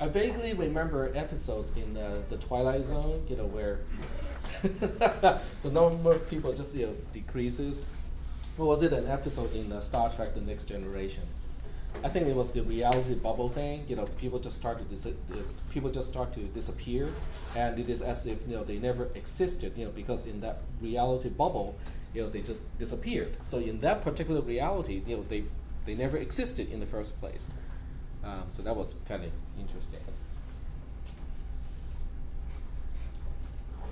I vaguely remember episodes in the Twilight Zone, where the number of people just decreases. Or was it an episode in Star Trek: The Next Generation? I think it was the reality bubble thing. People just start to disappear, and it is as if they never existed. Because in that reality bubble, they just disappeared. So in that particular reality, they never existed in the first place. So that was kind of interesting.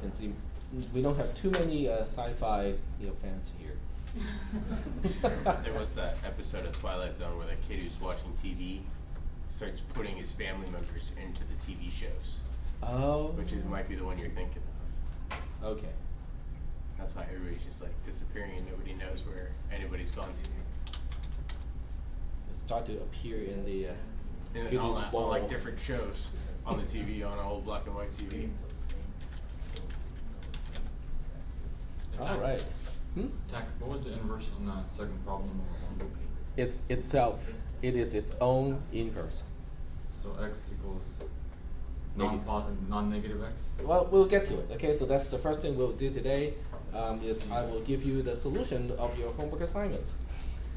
And see, we don't have too many sci-fi fans here. There was that episode of Twilight Zone where the kid who's watching TV starts putting his family members into the TV shows. Oh. Which might be the one you're thinking of. Okay. That's why everybody's just like disappearing and nobody knows where anybody's gone to. They start to appear in the on like different shows on the TV, on an old black and white TV. All right. Tak, what was the inverse on that second problem? It's itself. It is its own inverse. So x equals non-negative x? Well, we'll get to it. Okay, so that's the first thing we'll do today. Is I will give you the solution of your homework assignments.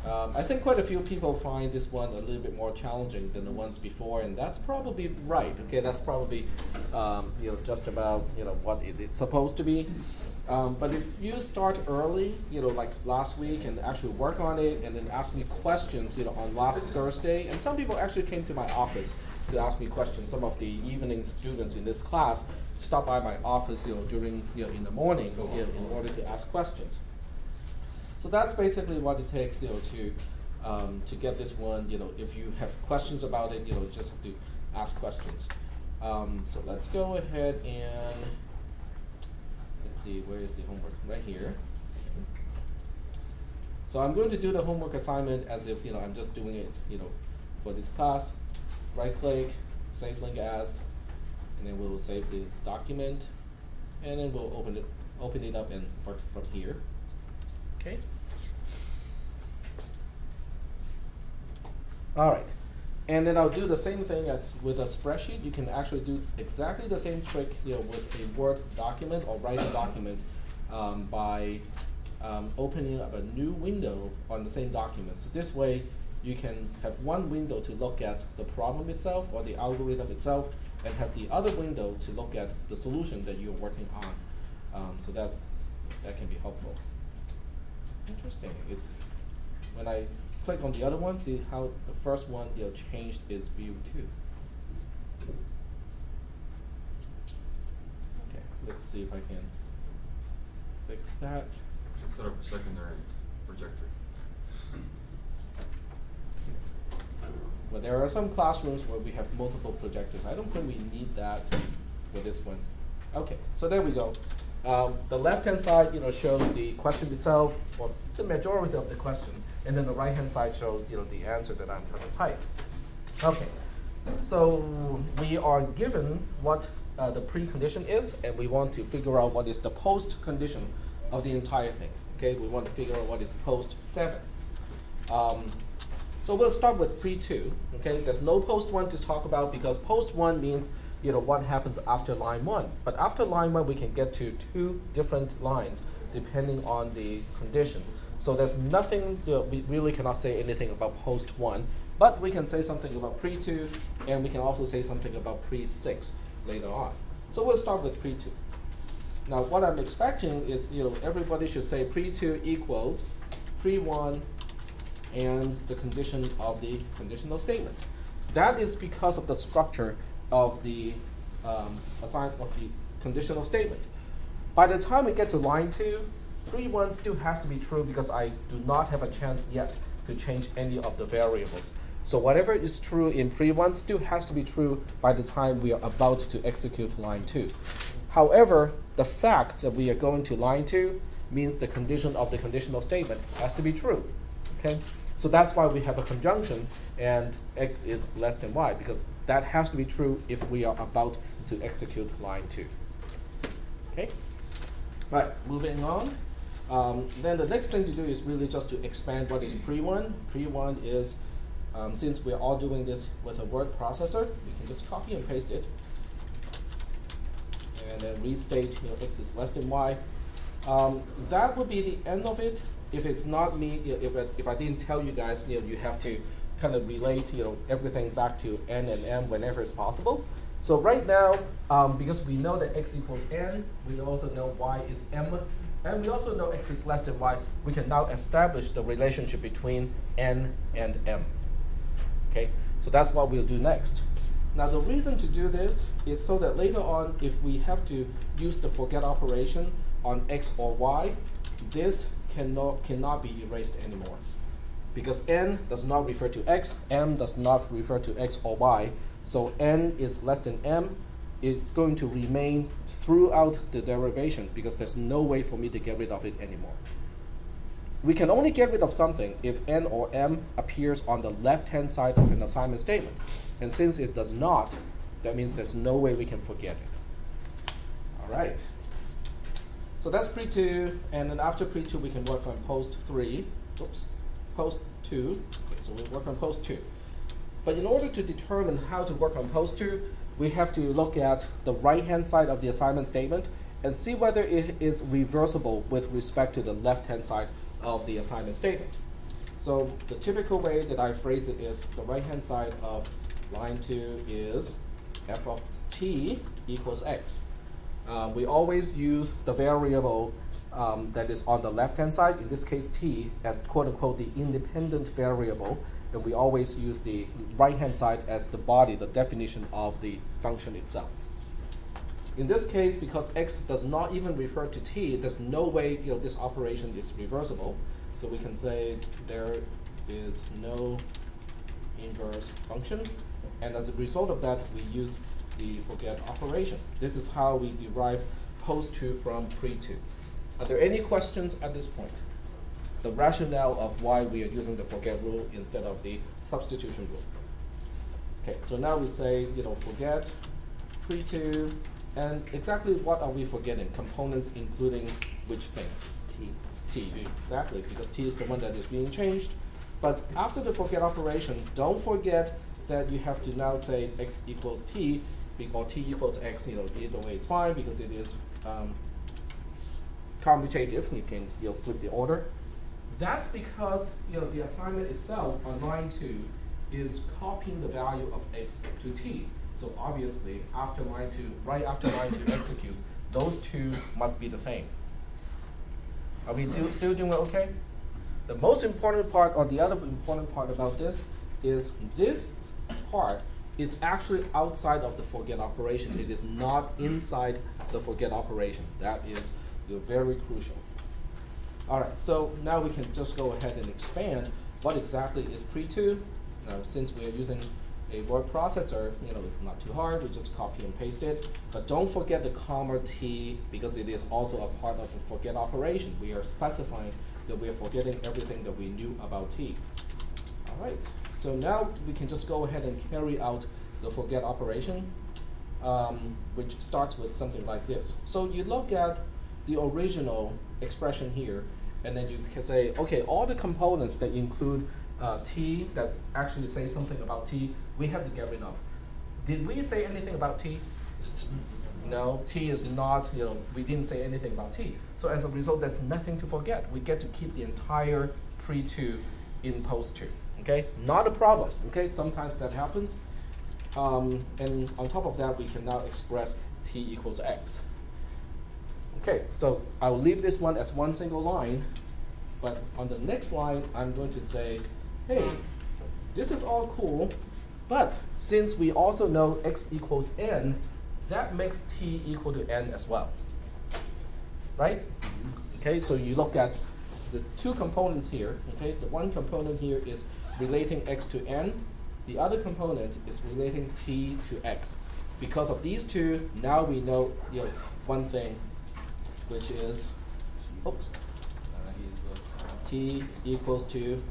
I think quite a few people find this one a little bit more challenging than the ones before, and that's probably right. Okay, that's probably just about what it is supposed to be. But if you start early, like last week, and actually work on it, and then ask me questions, on last Thursday, and some people actually came to my office to ask me questions. Some of the evening students in this class stop by my office, during in the morning, in order to ask questions. So that's basically what it takes, to get this one. If you have questions about it, just have to ask questions. So let's go ahead and. Let's see, where is the homework? Right here. So I'm going to do the homework assignment as if I'm just doing it for this class. Right click, save link as, and then we'll save the document, and then we'll open it up and work from here. Okay. All right. And then I'll do the same thing as with a spreadsheet. You can actually do exactly the same trick with a Word document or write a document by opening up a new window on the same document. So this way you can have one window to look at the problem itself or the algorithm itself, and have the other window to look at the solution that you're working on. So that can be helpful. Interesting. It's when I click on the other one, see how the first one changed its view too. Okay, let's see if I can fix that. Should set up a secondary projector. But there are some classrooms where we have multiple projectors. I don't think we need that for this one. Okay, so there we go. The left-hand side, shows the question itself, or the majority of the question, and then the right-hand side shows, the answer that I'm going to type. Okay, so we are given what the precondition is, and we want to figure out what is the post-condition of the entire thing. Okay, we want to figure out what is post 7. So we'll start with pre-2. Okay, there's no post 1 to talk about because post 1 means what happens after line 1. But after line 1, we can get to 2 different lines depending on the condition. So there's nothing, we really cannot say anything about post 1, but we can say something about pre-2, and we can also say something about pre-6 later on. So we'll start with pre-2. Now what I'm expecting is, everybody should say pre-2 equals pre-1 and the condition of the conditional statement. That is because of the structure of the conditional statement. By the time we get to line 2, pre-1 still has to be true because I do not have a chance yet to change any of the variables. So whatever is true in pre-1 still has to be true by the time we are about to execute line 2. However, the fact that we are going to line 2 means the condition of the conditional statement has to be true. Okay? So that's why we have a conjunction and x is less than y, because that has to be true if we are about to execute line 2. Okay? Right, moving on. Then the next thing to do is really just to expand what is pre-1. Pre-1 is Since we're all doing this with a word processor, we can just copy and paste it, and then restate x is less than y. That would be the end of it. If it's not me, if I didn't tell you guys, you have to kind of relate everything back to n and m whenever it's possible. So right now, because we know that x equals n, we also know y is m, and we also know x is less than y, we can now establish the relationship between n and m. Okay, so that's what we'll do next. Now the reason to do this is so that later on, if we have to use the forget operation on x or y, this cannot be erased anymore. Because n does not refer to x, m does not refer to x or y, so n is less than m is going to remain throughout the derivation because there's no way for me to get rid of it anymore. We can only get rid of something if n or m appears on the left-hand side of an assignment statement. And since it does not, that means there's no way we can forget it. All right. So that's pre-2, and then after pre-2, we can work on post-3. Oops, post-2. Okay, so we'll work on post-2. But in order to determine how to work on post-2, we have to look at the right-hand side of the assignment statement and see whether it is reversible with respect to the left-hand side of the assignment statement. So the typical way that I phrase it is the right-hand side of line 2 is f of t equals x. We always use the variable that is on the left-hand side, in this case t, as quote-unquote the independent variable, and we always use the right-hand side as the body, the definition of the function itself. In this case, because x does not even refer to t, there's no way this operation is reversible. So we can say there is no inverse function, and as a result of that, we use the forget operation. This is how we derive post-2 from pre-2. Are there any questions at this point? The rationale of why we are using the forget rule instead of the substitution rule. Okay, so now we say, forget pre-2, and exactly what are we forgetting? Components including which thing? T. Exactly, because t is the one that is being changed. But after the forget operation, don't forget that you have to now say x equals t, or t equals x. Either way is fine because it is commutative. You can flip the order. That's because the assignment itself on line 2 is copying the value of x to t. So obviously, after line 2, right after line 2 executes, those two must be the same. Are we still doing okay? The most important part, or the other important part about this, is this part is actually outside of the forget operation. It is not inside the forget operation. That is very crucial. All right, so now we can just go ahead and expand what exactly is pre-2. Now, since we are using a word processor, it's not too hard. We just copy and paste it. But don't forget the comma t, because it is also a part of the forget operation. We are specifying that we are forgetting everything that we knew about t. All right, so now we can just go ahead and carry out the forget operation, which starts with something like this. So you look at the original expression here, and then you can say, okay, all the components that include t, that actually say something about t, we have to get rid of. Did we say anything about t? No, t is not, we didn't say anything about t. So as a result, there's nothing to forget. We get to keep the entire pre-2 in post-2, okay? Not a problem, okay? Sometimes that happens. And on top of that, we can now express t equals x. Okay, so I'll leave this one as one single line, but on the next line, I'm going to say, hey, this is all cool, but since we also know x equals n, that makes t equal to n as well, right? Okay, so you look at the two components here, okay? The one component here is relating x to n. The other component is relating t to x. Because of these two, now we know one thing, which is, t equals to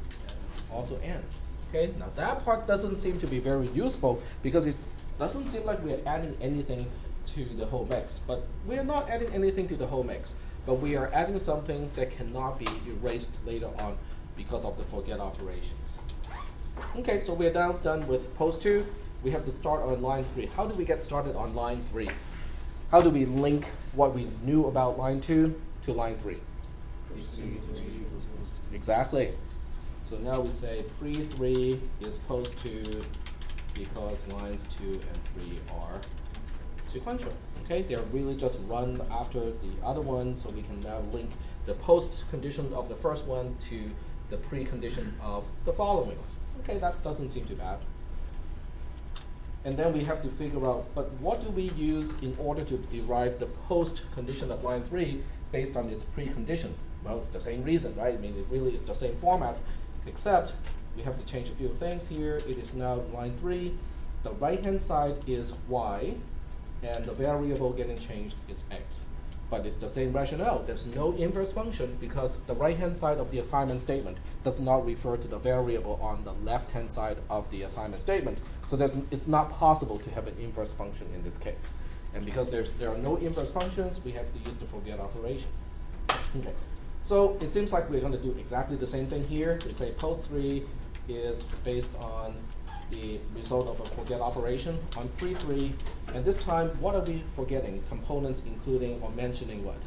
also n. Okay, now that part doesn't seem to be very useful because it doesn't seem like we're adding anything to the whole mix. But we're not adding anything to the whole mix, but we are adding something that cannot be erased later on because of the forget operations. Okay, so we're now done with post 2. We have to start on line 3. How do we get started on line 3? How do we link what we knew about line 2 to line 3? Exactly. So now we say pre-3 is post 2 because lines 2 and 3 are sequential. Okay, they're really just run after the other one, so we can now link the post condition of the first one to the precondition of the following one. Okay, that doesn't seem too bad. And then we have to figure out, but what do we use in order to derive the post condition of line 3 based on its precondition? Well, it's the same reason, right? I mean, it really is the same format, except we have to change a few things here. It is now line 3. The right-hand side is y, and the variable getting changed is x. But it's the same rationale. There's no inverse function because the right-hand side of the assignment statement does not refer to the variable on the left-hand side of the assignment statement. So it's not possible to have an inverse function in this case. And because there are no inverse functions, we have to use the forget operation. Okay. So it seems like we're going to do exactly the same thing here. We say post 3 is based on the result of a forget operation on pre-3. And this time, what are we forgetting? Components including or mentioning what?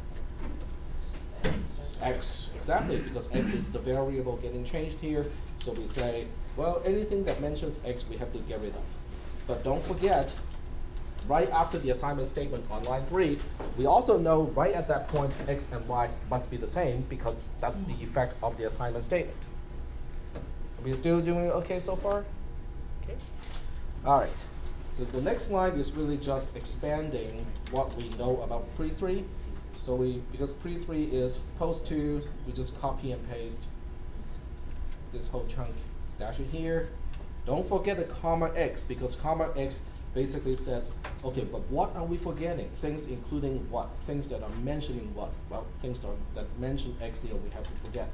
X. Exactly, because x is the variable getting changed here. So we say, well, anything that mentions x, we have to get rid of. But don't forget, right after the assignment statement on line 3, we also know right at that point x and y must be the same because that's the effect of the assignment statement. Are we still doing okay so far? Okay. All right. So the next line is really just expanding what we know about pre-3. So because pre-3 is post 2, we just copy and paste this whole chunk, stash it here. Don't forget the comma x, because comma x basically says, okay, but what are we forgetting? Things including what? Things that are mentioning what? Well, things that mention x here we have to forget.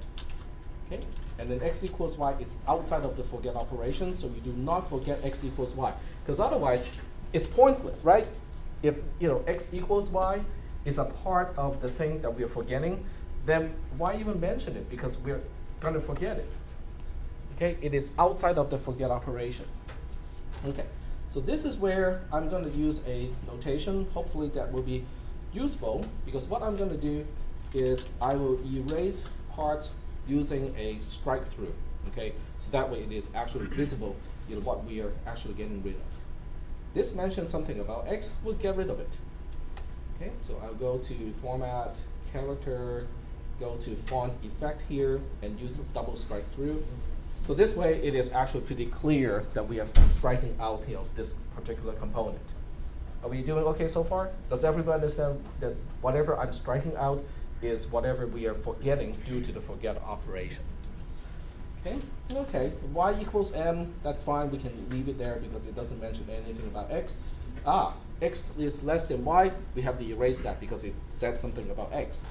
Okay? And then x equals y is outside of the forget operation, so you do not forget x equals y. Because otherwise, it's pointless, right? If x equals y is a part of the thing that we are forgetting, then why even mention it? Because we're going to forget it. Okay? It is outside of the forget operation. Okay. So this is where I'm going to use a notation. Hopefully that will be useful, because what I'm going to do is I will erase parts using a strike through. Okay, so that way it is actually visible, what we are actually getting rid of. This mentions something about x. We'll get rid of it. Okay, so I'll go to Format, Character, go to Font Effect here, and use a double strike through. So this way, it is actually pretty clear that we are striking out this particular component. Are we doing okay so far? Does everybody understand that whatever I'm striking out is whatever we are forgetting due to the forget operation? Okay, okay. Y equals m, that's fine. We can leave it there because it doesn't mention anything about x. X is less than y. We have to erase that because it said something about x.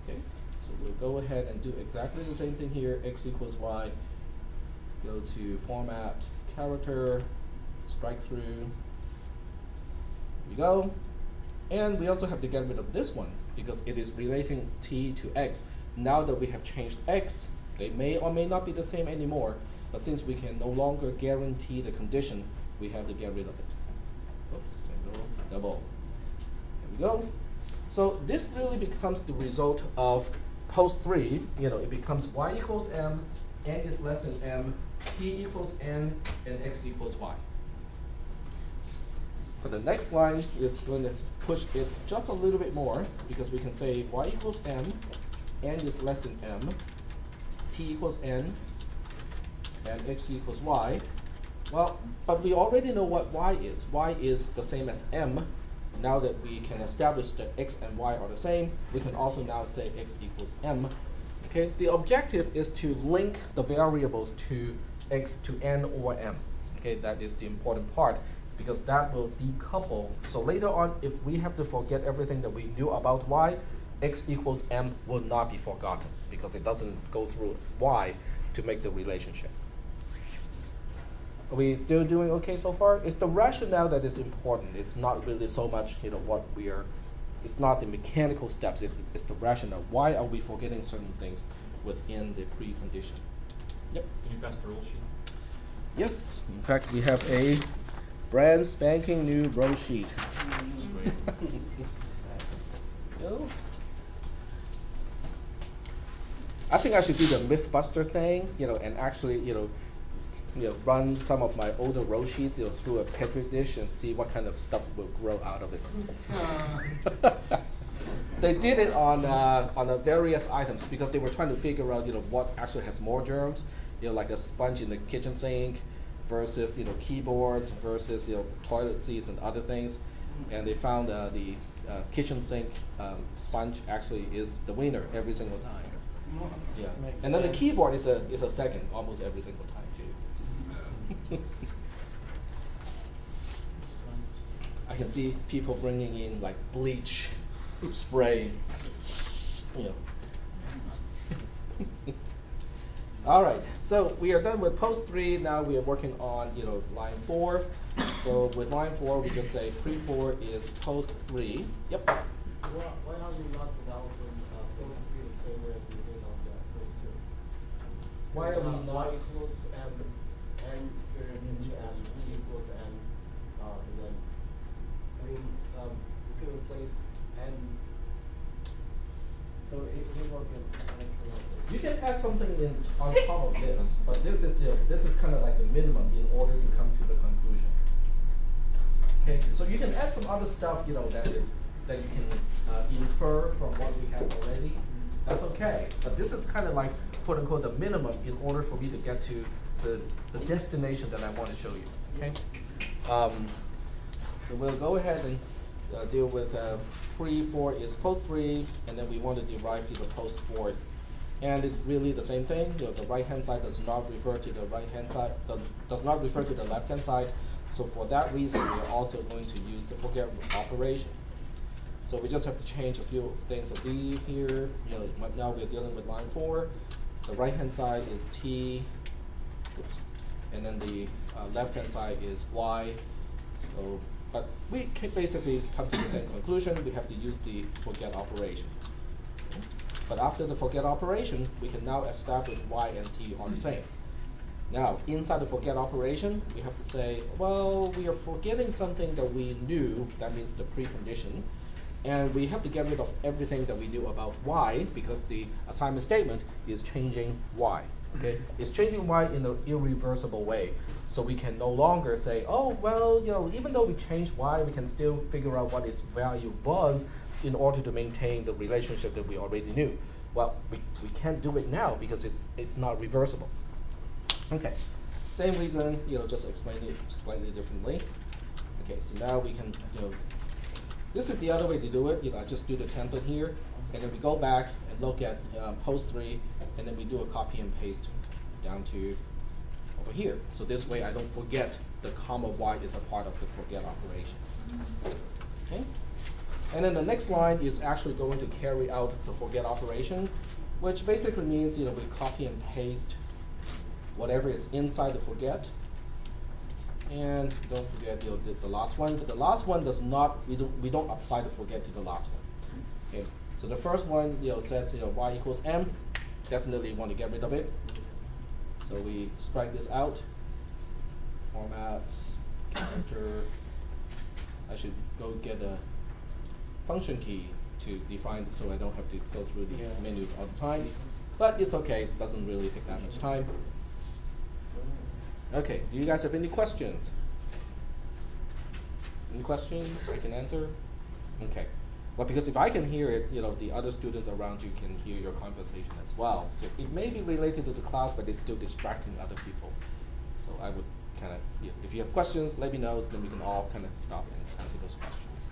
Okay, so we'll go ahead and do exactly the same thing here. X equals y. Go to Format, Character, strike through. Here we go. And we also have to get rid of this one because it is relating t to x. Now that we have changed x, they may or may not be the same anymore, but since we can no longer guarantee the condition, we have to get rid of it. Oops, single, double. There we go. So this really becomes the result of post 3. It becomes y equals m, n is less than m, t equals n, and x equals y. For the next line, is going to push it just a little bit more, because we can say y equals m, n is less than m, t equals n, and x equals y. Well, but we already know what y is. Y is the same as m. Now that we can establish that x and y are the same, we can also now say x equals m. Okay, the objective is to link the variables to x to n or m. Okay, that is the important part, because that will decouple. So later on, if we have to forget everything that we knew about y, x equals m will not be forgotten, because it doesn't go through y to make the relationship. Are we still doing okay so far? It's the rationale that is important. It's not really so much what we are. It's not the mechanical steps. It's the rationale. Why are we forgetting certain things within the precondition? Yep. Can you pass the rule sheet? Yes, in fact, we have a brand spanking new row sheet. Go. I think I should do the MythBuster thing, and actually, run some of my older row sheets, through a petri dish and see what kind of stuff will grow out of it. They did it on the various items because they were trying to figure out, what actually has more germs, like a sponge in the kitchen sink versus, keyboards versus, toilet seats and other things, and they found the kitchen sink sponge actually is the winner every single time. Yeah, and then the keyboard is a second almost every single time too. I can see people bringing in like bleach spray, All right, so we are done with post 3. Now we are working on line 4. So with line 4, we just say pre 4 is post 3. Yep. Why are we not developing post 3 the same way as we did on the post 2? Why are we Y not? equals n period into n, t equals n, and then, we could replace n. So it works in exponential. You can add something in on top of this, but this is kind of like the minimum in order to come to the conclusion. Okay, so you can add some other stuff, that you can infer from what we have already. That's okay, but this is kind of like quote unquote the minimum in order for me to get to the destination that I want to show you. Okay, so we'll go ahead and deal with pre 4 is post 3, and then we want to derive the post 4. And it's really the same thing. The right-hand side does not refer to the right-hand side, does not refer to the left-hand side. So for that reason, we are also going to use the forget operation. So we just have to change a few things of D here. Now we're dealing with line 4. The right-hand side is T, and then the left-hand side is Y. So, but we can basically come to the same conclusion. We have to use the forget operation. But after the forget operation, we can now establish Y and T are the same. Now, inside the forget operation, we have to say, well, we are forgetting something that we knew, that means the precondition, and we have to get rid of everything that we knew about Y because the assignment statement is changing Y. Okay? It's changing Y in an irreversible way. So we can no longer say, oh, well, even though we changed Y, we can still figure out what its value was in order to maintain the relationship that we already knew. Well, we can't do it now because it's not reversible. Okay, same reason, just explain it slightly differently. Okay, so now we can, this is the other way to do it. I just do the template here, and then we go back and look at post 3, and then we do a copy and paste down to over here. So this way I don't forget the comma Y is a part of the forget operation. Okay. And then the next line is actually going to carry out the forget operation, which basically means we copy and paste whatever is inside the forget. And don't forget the last one. But the last one does not, we don't apply the forget to the last one. Okay. So the first one says Y equals M. Definitely want to get rid of it. So we strike this out. Format, character. I should go get a function key to define so I don't have to go through the menus all the time. But it's okay, it doesn't really take that much time. Okay, do you guys have any questions? Any questions I can answer? Okay. Well, because if I can hear it, the other students around you can hear your conversation as well. So it may be related to the class, but it's still distracting other people. So I would kind of, if you have questions, let me know, then we can all kind of stop and answer those questions.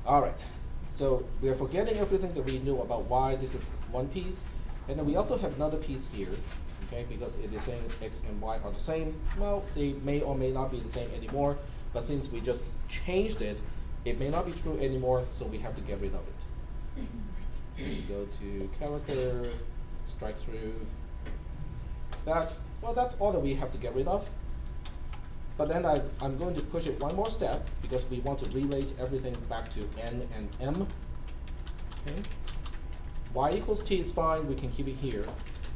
All right, so we are forgetting everything that we knew about Y. This is one piece. And then we also have another piece here, okay, because it is saying X and Y are the same. Well, they may or may not be the same anymore, but since we just changed it, it may not be true anymore, so we have to get rid of it. We go to character, strike through that. Well, that's all that we have to get rid of. But then I'm going to push it one more step because we want to relate everything back to N and M. Okay. Y equals T is fine, we can keep it here.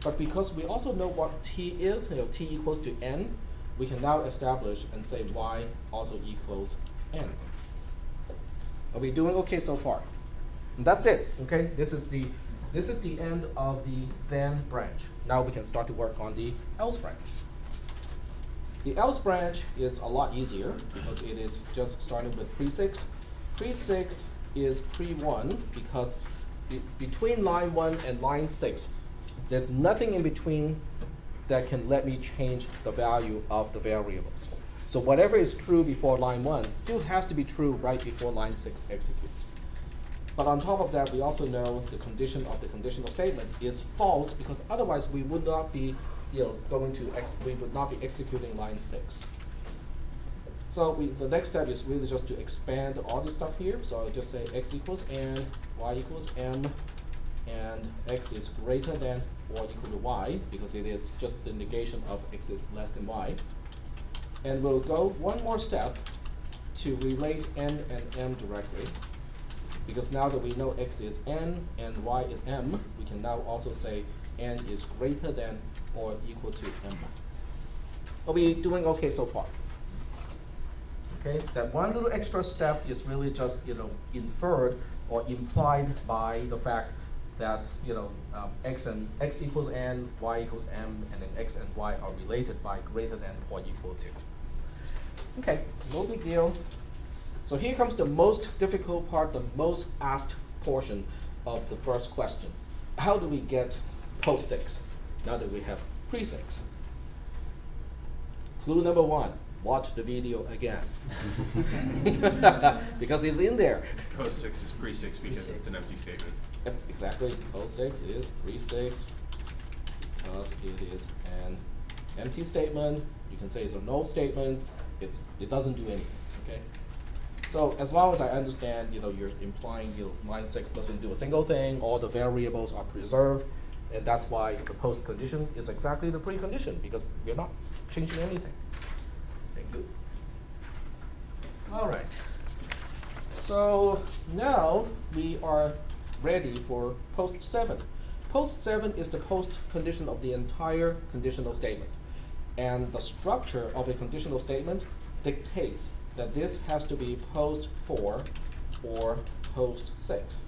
But because we also know what t is, t equals to n, we can now establish and say y also equals n. Are we doing okay so far? And that's it. Okay, this is the end of the then branch. Now we can start to work on the else branch. The else branch is a lot easier because it is just starting with pre-6. Pre-6 is pre-1 because between line 1 and line 6, there's nothing in between that can let me change the value of the variables. So whatever is true before line 1 still has to be true right before line 6 executes. But on top of that, we also know the condition of the conditional statement is false because otherwise we would not be we would not be executing line 6. So the next step is really just to expand all this stuff here. So I'll just say x equals n, y equals m, and x is greater than or equal to y, because it is just the negation of x is less than y. And we'll go one more step to relate n and m directly, because now that we know x is n and y is m, we can now also say n is greater than or equal to m. Are we doing okay so far? Okay, that one little extra step is really just inferred or implied by the fact that x equals n, y equals m, and then x and y are related by greater than or equal to. Okay, no big deal. So here comes the most difficult part, the most asked portion of the first question. How do we get post-6 now that we have pre-6? Clue number 1, watch the video again. Because it's in there. Post 6 is pre 6 because it's an empty statement. Yep, exactly. Post 6 is pre-6 because it is an empty statement. You can say it's a null statement. It doesn't do anything. Okay. So as long as I understand, you're implying line 6 doesn't do a single thing. All the variables are preserved, and that's why the post condition is exactly the precondition because we're not changing anything. Thank you. All right. So now we are ready for post 7. Post 7 is the post condition of the entire conditional statement. And the structure of a conditional statement dictates that this has to be post 4 or post 6.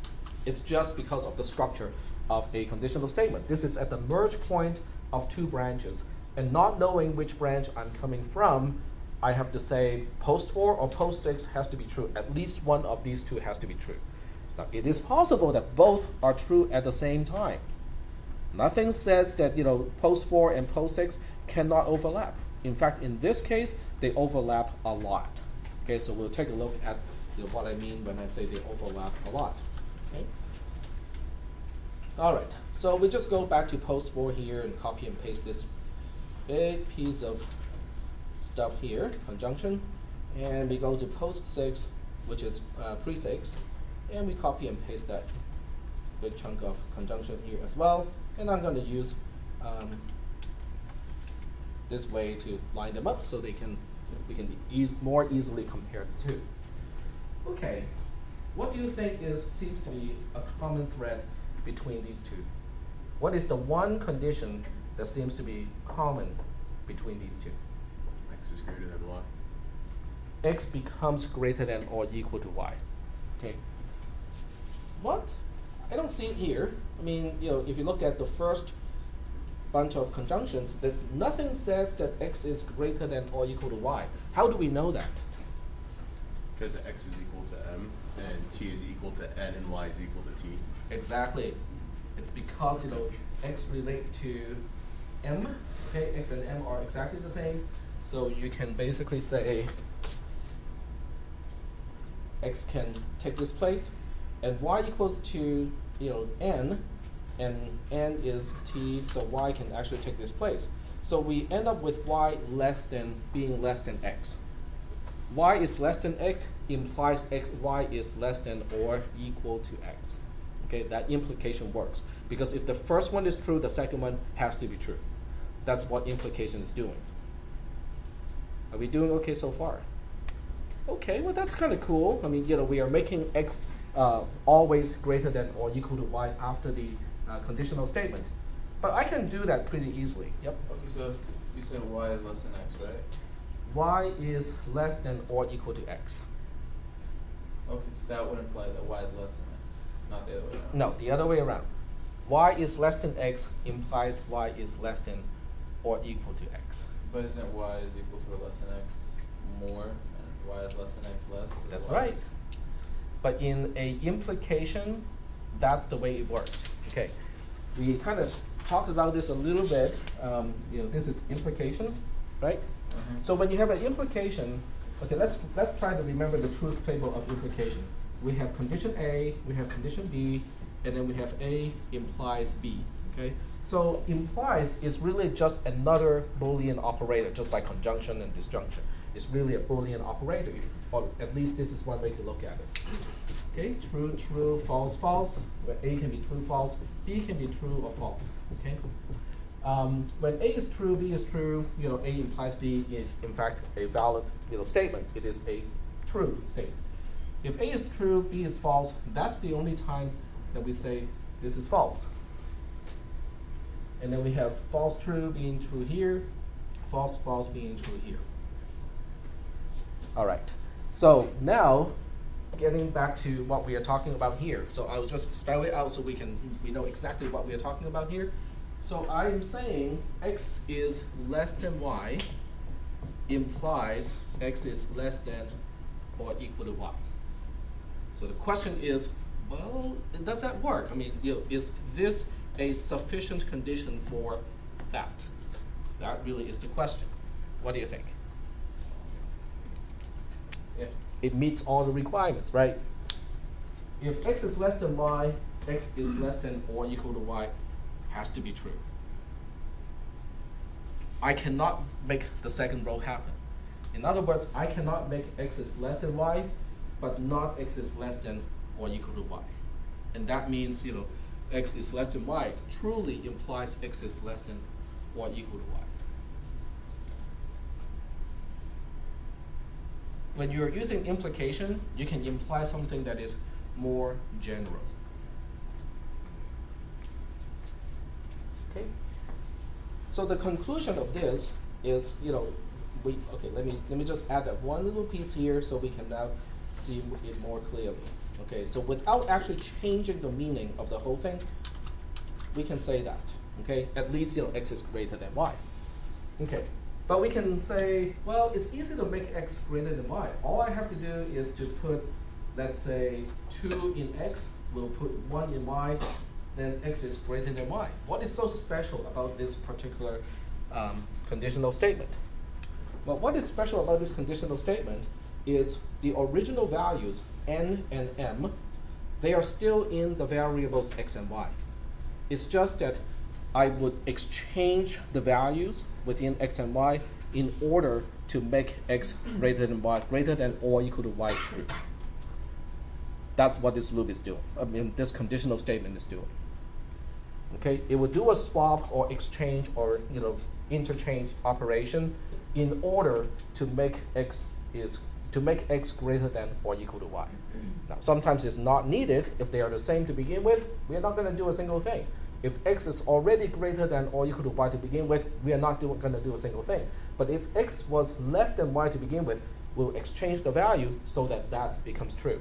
It's just because of the structure of a conditional statement. This is at the merge point of two branches. And not knowing which branch I'm coming from, I have to say post 4 or post 6 has to be true. At least one of these two has to be true. Now, it is possible that both are true at the same time. Nothing says that post 4 and post 6 cannot overlap. In fact, in this case, they overlap a lot. Okay, so we'll take a look at what I mean when I say they overlap a lot. Okay. All right, so we just go back to post 4 here and copy and paste this big piece of stuff here, conjunction, and we go to post 6, which is pre 6, and we copy and paste that big chunk of conjunction here as well. And I'm going to use this way to line them up so we can more easily compare the two. Okay, what do you think seems to be a common thread between these two? What is the one condition that seems to be common between these two? X is greater than y. X becomes greater than or equal to y. Okay. What? I don't see it here. I mean, if you look at the first bunch of conjunctions, there's nothing says that x is greater than or equal to y. How do we know that? Because x is equal to m, and t is equal to n, and y is equal to t. Exactly. It's because x relates to m. Okay, x and m are exactly the same. So you can basically say x can take this place, and y equals to n, and n is t, so y can actually take this place. So we end up with y being less than x. Y is less than x implies y is less than or equal to x. Okay, that implication works because if the first one is true, the second one has to be true. That's what implication is doing. Are we doing okay so far? Okay, well that's kind of cool. I mean, we are making x always greater than or equal to y after the conditional statement. But I can do that pretty easily. Yep. Okay, so if you said y is less than x, right? Y is less than or equal to x. Okay, so that would imply that y is less than x, not the other way around. No, the other way around. Y is less than x implies y is less than or equal to x. But isn't y is equal to or less than x more, and y is less than x less? Is That's y? right. But in a implication, that's the way it works. Okay, we kind of talked about this a little bit. This is implication, right? So when you have an implication, okay, let's try to remember the truth table of implication. We have condition A, we have condition B, and then we have A implies B. Okay, so implies is really just another Boolean operator, just like conjunction and disjunction. It's really a Boolean operator, or at least this is one way to look at it. Okay, true, true, false, false. Where A can be true, false. B can be true or false. Okay. When A is true, B is true. A implies B is in fact a valid statement. It is a true statement. If A is true, B is false. That's the only time that we say this is false. And then we have false, true being true here, false, false being true here. All right. So now, getting back to what we are talking about here. So I'll just spell it out so we know exactly what we are talking about here. So I'm saying x is less than y implies x is less than or equal to y. So the question is, well, does that work? I mean, is this a sufficient condition for that? That really is the question. What do you think? Yeah. It meets all the requirements, right? If x is less than y, x is less than or equal to y has to be true. I cannot make the second row happen. In other words, I cannot make x is less than y, but not x is less than or equal to y. And that means, x is less than y truly implies x is less than or equal to y. When you're using implication, you can imply something that is more general. Okay. So the conclusion of this is, let me just add that one little piece here so we can now see it more clearly. Okay, so without actually changing the meaning of the whole thing, we can say that. Okay, at least x is greater than y. Okay, but we can say, well, it's easy to make x greater than y. All I have to do is to put, let's say, 2 in x, we'll put 1 in y, then x is greater than y. What is so special about this particular conditional statement? Well, what is special about this conditional statement is the original values, n and m, they are still in the variables x and y. It's just that I would exchange the values within x and y in order to make x greater than y, greater than or equal to y true. That's what this loop is doing. I mean, this conditional statement is doing. Okay, it would do a swap or exchange or interchange operation in order to make x greater than or equal to y. Now, sometimes it's not needed. If they are the same to begin with, we are not going to do a single thing. If x is already greater than or equal to y to begin with, we are not going to do a single thing. But if x was less than y to begin with, we'll exchange the value so that that becomes true.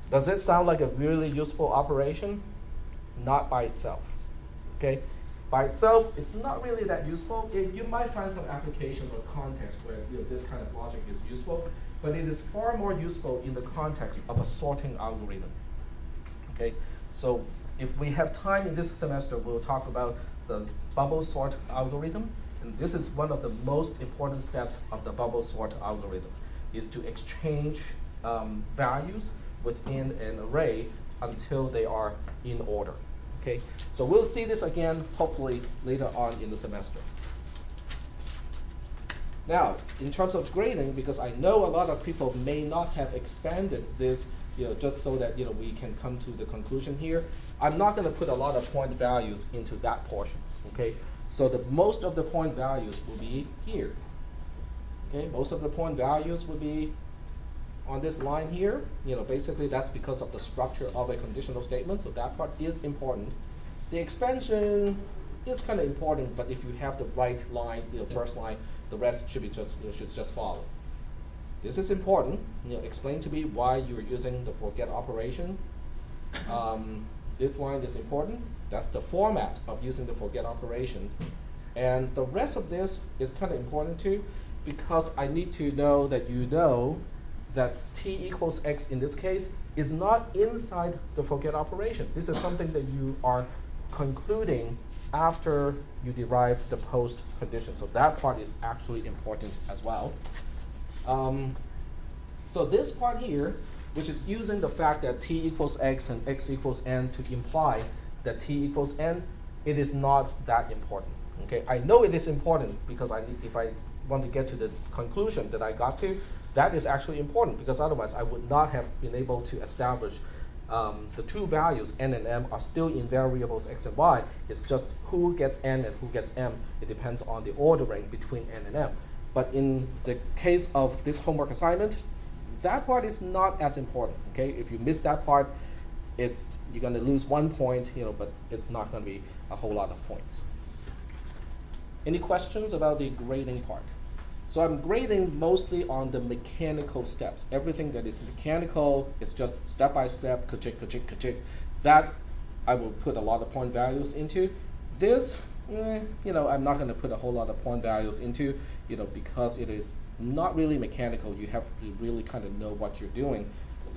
Does it sound like a really useful operation? Not by itself. Okay? By itself, it's not really that useful. You might find some applications or context where this kind of logic is useful, but it is far more useful in the context of a sorting algorithm. Okay? So if we have time in this semester, we'll talk about the bubble sort algorithm. And this is one of the most important steps of the bubble sort algorithm, is to exchange values within an array until they are in order. Okay, so we'll see this again, hopefully, later on in the semester. Now, in terms of grading, because I know a lot of people may not have expanded this, just so that we can come to the conclusion here, I'm not going to put a lot of point values into that portion. Okay, so most of the point values will be here. Okay, most of the point values will be on this line here. Basically that's because of the structure of a conditional statement, so that part is important. The expansion is kind of important, but if you have the right line, the first line, the rest should be just should just follow. This is important. Explain to me why you're using the forget operation. This line is important. That's the format of using the forget operation. And the rest of this is kind of important too, because I need to know that you know that t equals x in this case is not inside the forget operation. This is something that you are concluding after you derive the post condition. So that part is actually important as well. So this part here, which is using the fact that t equals x and x equals n to imply that t equals n, it is not that important. Okay, I know it is important because if I want to get to the conclusion that I got to, that is actually important, because otherwise I would not have been able to establish the two values n and m are still in variables x and y. It's just who gets n and who gets m. It depends on the ordering between n and m. But in the case of this homework assignment, that part is not as important. Okay, if you miss that part, you're going to lose 1 point, but it's not going to be a whole lot of points. Any questions about the grading part? So I'm grading mostly on the mechanical steps. Everything that is mechanical is just step by step, ka-chick, ka-chick, ka-chick. That I will put a lot of point values into. This, I'm not going to put a whole lot of point values into, because it is not really mechanical. You have to really kind of know what you're doing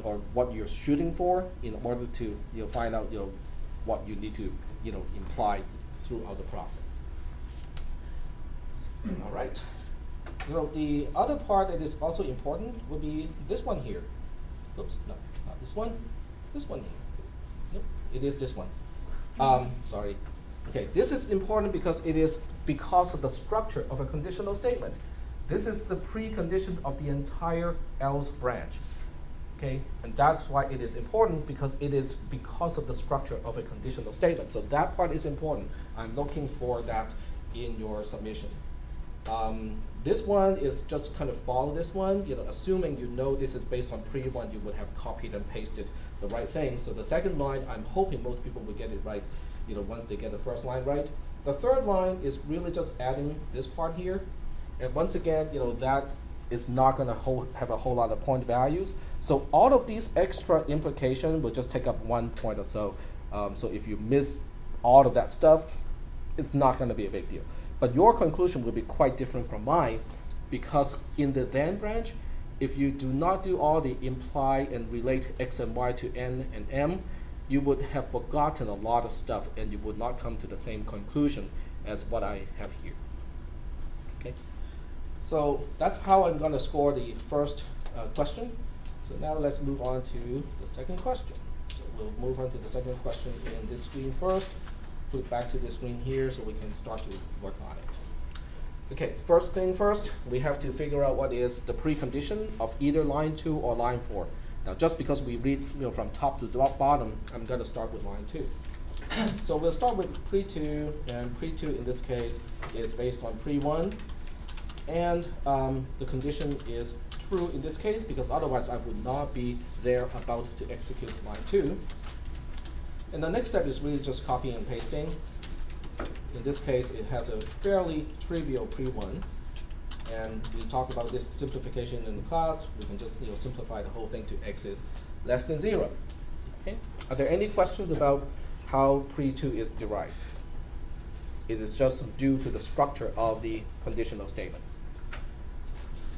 or what you're shooting for in order to find out what you need to imply throughout the process. All right. The other part that is also important would be this one here. Oops, no, not this one. This one here. Nope, it is this one. Sorry. Okay, this is important because it is because of the structure of a conditional statement. This is the precondition of the entire else branch. Okay, and that's why it is important, because it is because of the structure of a conditional statement. So that part is important. I'm looking for that in your submission. This one is just kind of follow this one, assuming this is based on pre-1, you would have copied and pasted the right thing. So the second line, I'm hoping most people will get it right, once they get the first line right. The third line is really just adding this part here. And once again, that is not going to have a whole lot of point values. So all of these extra implication will just take up 1 point or so. So if you miss all of that stuff, it's not going to be a big deal. But your conclusion will be quite different from mine, because in the then branch, if you do not do all the imply and relate x and y to n and m, you would have forgotten a lot of stuff and you would not come to the same conclusion as what I have here. Okay, so that's how I'm going to score the first question. So now let's move on to the second question. So we'll move on to the second question in this screen first. Flip back to the screen here so we can start to work on it. Okay, first thing first, we have to figure out what is the precondition of either line 2 or line 4. Now, just because we read from top to bottom, I'm going to start with line 2. So we'll start with pre-2, and pre-2 in this case is based on pre-1. And the condition is true in this case, because otherwise I would not be there about to execute line 2. And the next step is really just copying and pasting. In this case, it has a fairly trivial pre-1. And we talked about this simplification in the class. We can just simplify the whole thing to x is less than 0. Okay? Are there any questions about how pre-2 is derived? It is just due to the structure of the conditional statement.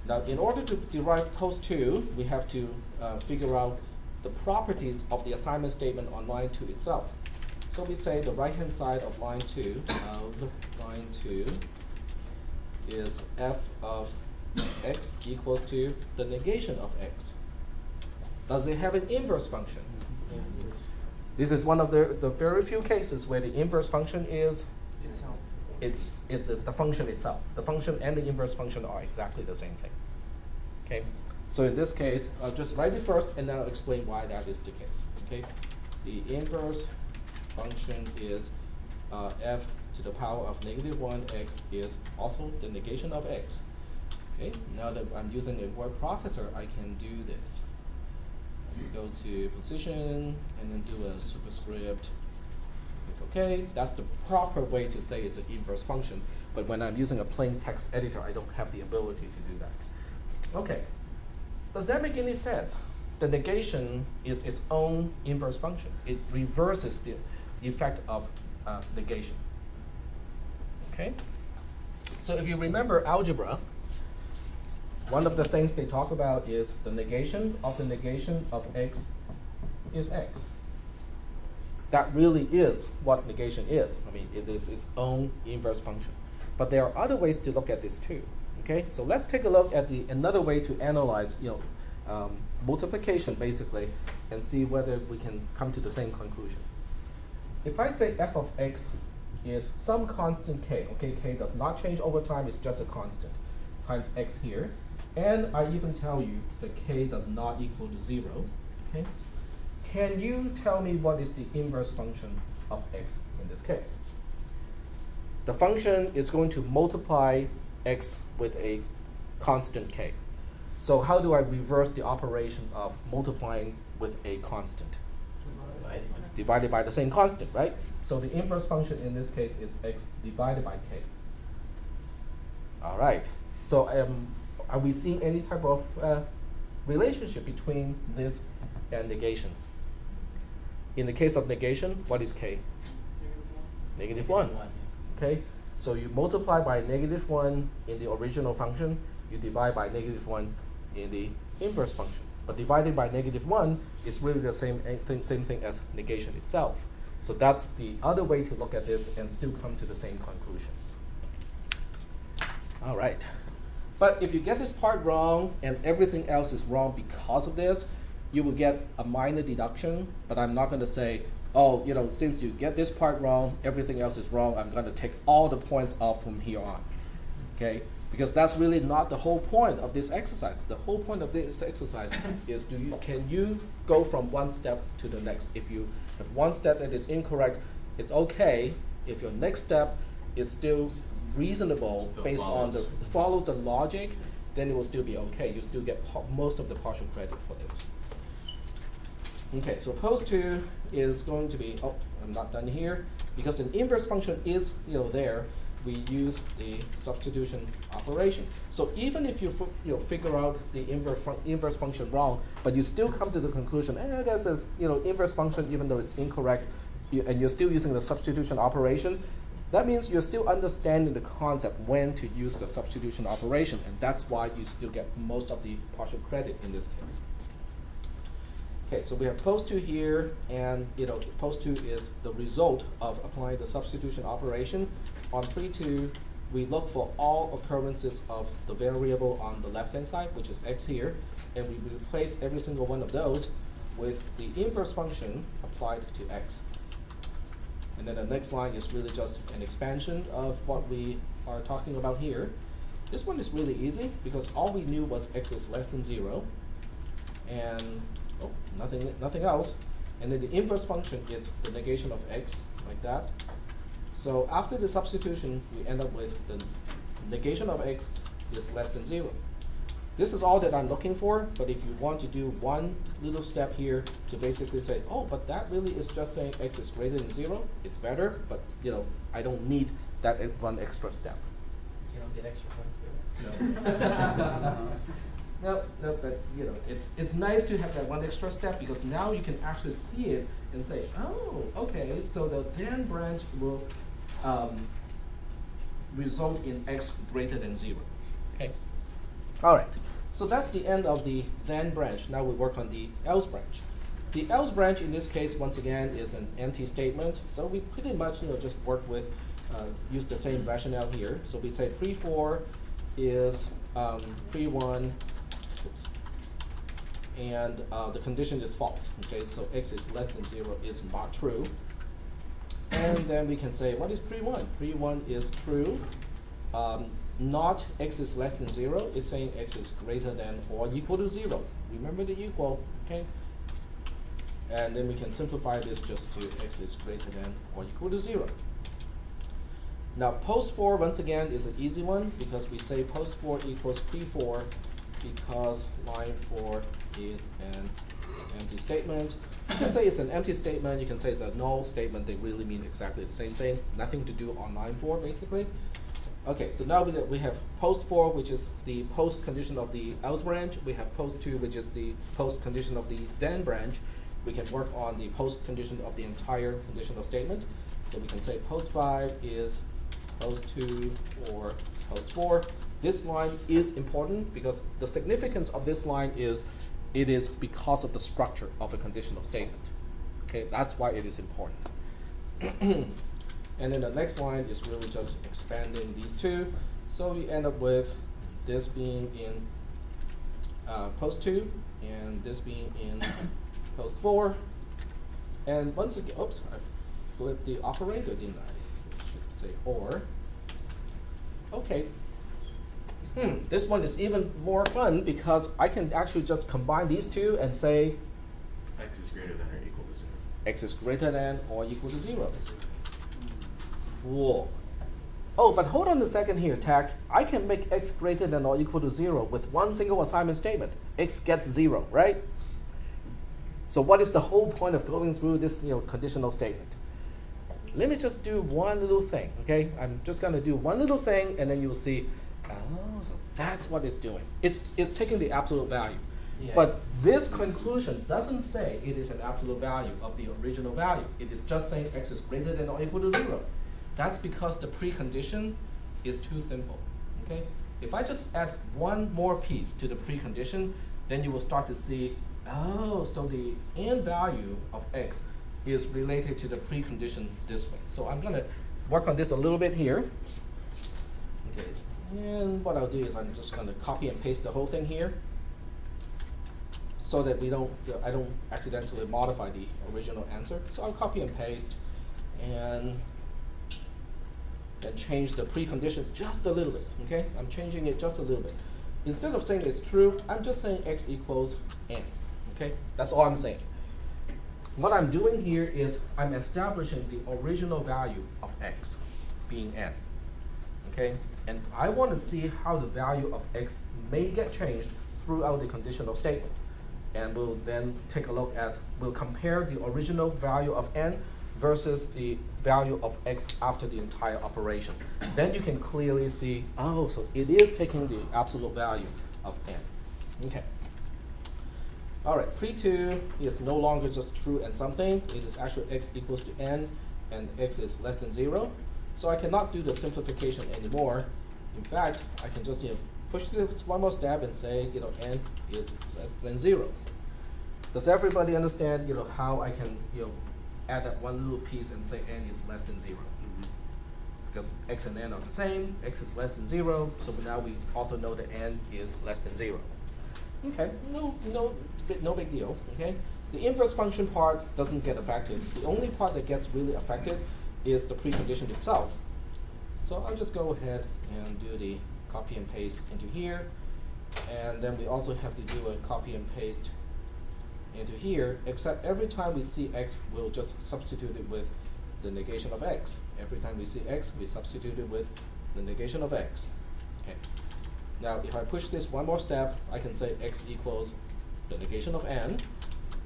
Now, in order to derive post-2, we have to figure out the properties of the assignment statement on line 2 itself. So we say the right-hand side of line 2 is f of x equals to the negation of x. Does it have an inverse function? Yes. This is one of the very few cases where the inverse function is the function itself. The function and the inverse function are exactly the same thing. Okay. So in this case, I'll just write it first, and then I'll explain why that is the case. Okay, the inverse function is f to the power of -1x is also the negation of x. Okay, now that I'm using a word processor, I can do this. I can go to position and then do a superscript is okay. That's the proper way to say it's an inverse function. But when I'm using a plain text editor, I don't have the ability to do that. Okay. Does that make any sense? The negation is its own inverse function. It reverses the effect of negation. Okay? So if you remember algebra, one of the things they talk about is the negation of x is x. That really is what negation is. I mean, it is its own inverse function. But there are other ways to look at this too. Okay, so let's take a look at another way to analyze, multiplication basically, and see whether we can come to the same conclusion. If I say f of x is some constant k, okay, k does not change over time, it's just a constant, times x here, and I even tell you that k does not equal to 0, okay? Can you tell me what is the inverse function of x in this case? The function is going to multiply x with a constant k. So how do I reverse the operation of multiplying with a constant? Divided by the same constant, right? So the inverse function in this case is x divided by k. All right. So are we seeing any type of relationship between this and negation? In the case of negation, what is k? Negative 1. Okay? So you multiply by negative 1 in the original function, you divide by negative 1 in the inverse function. But divided by negative 1 is really the same thing as negation itself. So that's the other way to look at this and still come to the same conclusion. All right. But if you get this part wrong and everything else is wrong because of this, you will get a minor deduction, but I'm not going to say, oh, since you get this part wrong, everything else is wrong, I'm going to take all the points off from here on. Okay? Because that's really not the whole point of this exercise. The whole point of this exercise is can you go from one step to the next? If you have one step that is incorrect, it's okay. If your next step is still reasonable based on follows the logic, then it will still be okay. You still get most of the partial credit for this. Okay, so pose 2 is going to be, I'm not done here, because an inverse function is there, we use the substitution operation. So even if you figure out the inverse function wrong, but you still come to the conclusion, there's a inverse function even though it's incorrect, and you're still using the substitution operation, that means you're still understanding the concept when to use the substitution operation, and that's why you still get most of the partial credit in this case. Okay, so we have pose 2 here, and pose 2 is the result of applying the substitution operation. On 3-2, we look for all occurrences of the variable on the left-hand side, which is x here, and we replace every single one of those with the inverse function applied to x. And then the next line is really just an expansion of what we are talking about here. This one is really easy because all we knew was x is less than 0, and nothing else. And then the inverse function is the negation of x, like that. So after the substitution, we end up with the negation of x is less than 0. This is all that I'm looking for, but if you want to do one little step here to basically say, but that really is just saying x is greater than 0, it's better, but I don't need that one extra step. You don't get extra points for it? No, but it's nice to have that one extra step because now you can actually see it and say, okay, so the then branch will result in x greater than 0. Okay. All right. So that's the end of the then branch. Now we work on the else branch. The else branch in this case, once again, is an empty statement. So we pretty much just work with use the same rationale here. So we say pre4 is pre1. And the condition is false. Okay, so x is less than 0 is not true. And then we can say, what is pre1? Pre1 is true. Not x is less than 0. It's saying x is greater than or equal to 0. Remember the equal, okay? And then we can simplify this just to x is greater than or equal to 0. Now, post 4, once again, is an easy one because we say post 4 equals pre4 because line 4 is an empty statement. You can say it's an empty statement, you can say it's a null statement, they really mean exactly the same thing. Nothing to do on line 4, basically. Okay, so now we have post 4, which is the post condition of the else branch. We have post 2, which is the post condition of the then branch. We can work on the post condition of the entire conditional statement. So we can say post 5 is post 2 or post 4. This line is important because the significance of this line is it is because of the structure of a conditional statement. Okay, that's why it is important. And then the next line is really just expanding these two. So we end up with this being in post 2 and this being in post 4. And once again, oops, I flipped the operator, didn't I? I should say or. Okay. This one is even more fun because I can actually just combine these two and say X is greater than or equal to 0. X is greater than or equal to 0. Cool. Oh, but hold on a second here, Tack. I can make X greater than or equal to 0 with one single assignment statement. X gets 0, right? So what is the whole point of going through this conditional statement? Let me just do one little thing, okay? I'm just going to do one little thing, and then you will see, oh, so that's what it's doing. It's taking the absolute value. Yeah. But this conclusion doesn't say it is an absolute value of the original value. It is just saying X is greater than or equal to 0. That's because the precondition is too simple, okay? If I just add one more piece to the precondition, then you will start to see, oh, so the n value of X is related to the precondition this way. So I'm gonna work on this a little bit here. Okay, and what I'll do is I'm just gonna copy and paste the whole thing here so that I don't accidentally modify the original answer. So I'll copy and paste and then change the precondition just a little bit, okay? I'm changing it just a little bit. Instead of saying it's true, I'm just saying X equals n, okay? That's all I'm saying. What I'm doing here is I'm establishing the original value of X being n, okay? And I want to see how the value of X may get changed throughout the conditional statement. And we'll then take a look at, we'll compare the original value of n versus the value of X after the entire operation. Then you can clearly see, oh, so it is taking the absolute value of n. Okay. All right, pre2 is no longer just true and something. It is actually X equals to n, and X is less than 0. So I cannot do the simplification anymore. In fact, I can just push this one more step and say n is less than 0. Does everybody understand how I can add that one little piece and say n is less than 0? Because X and n are the same, X is less than 0, so now we also know that n is less than 0. Okay, no big deal, okay? The inverse function part doesn't get affected. The only part that gets really affected is the precondition itself. So I'll just go ahead and do the copy and paste into here. And then we also have to do a copy and paste into here, except every time we see X, we'll just substitute it with the negation of X. Every time we see X, we substitute it with the negation of X. Okay. Now, if I push this one more step, I can say X equals the negation of n.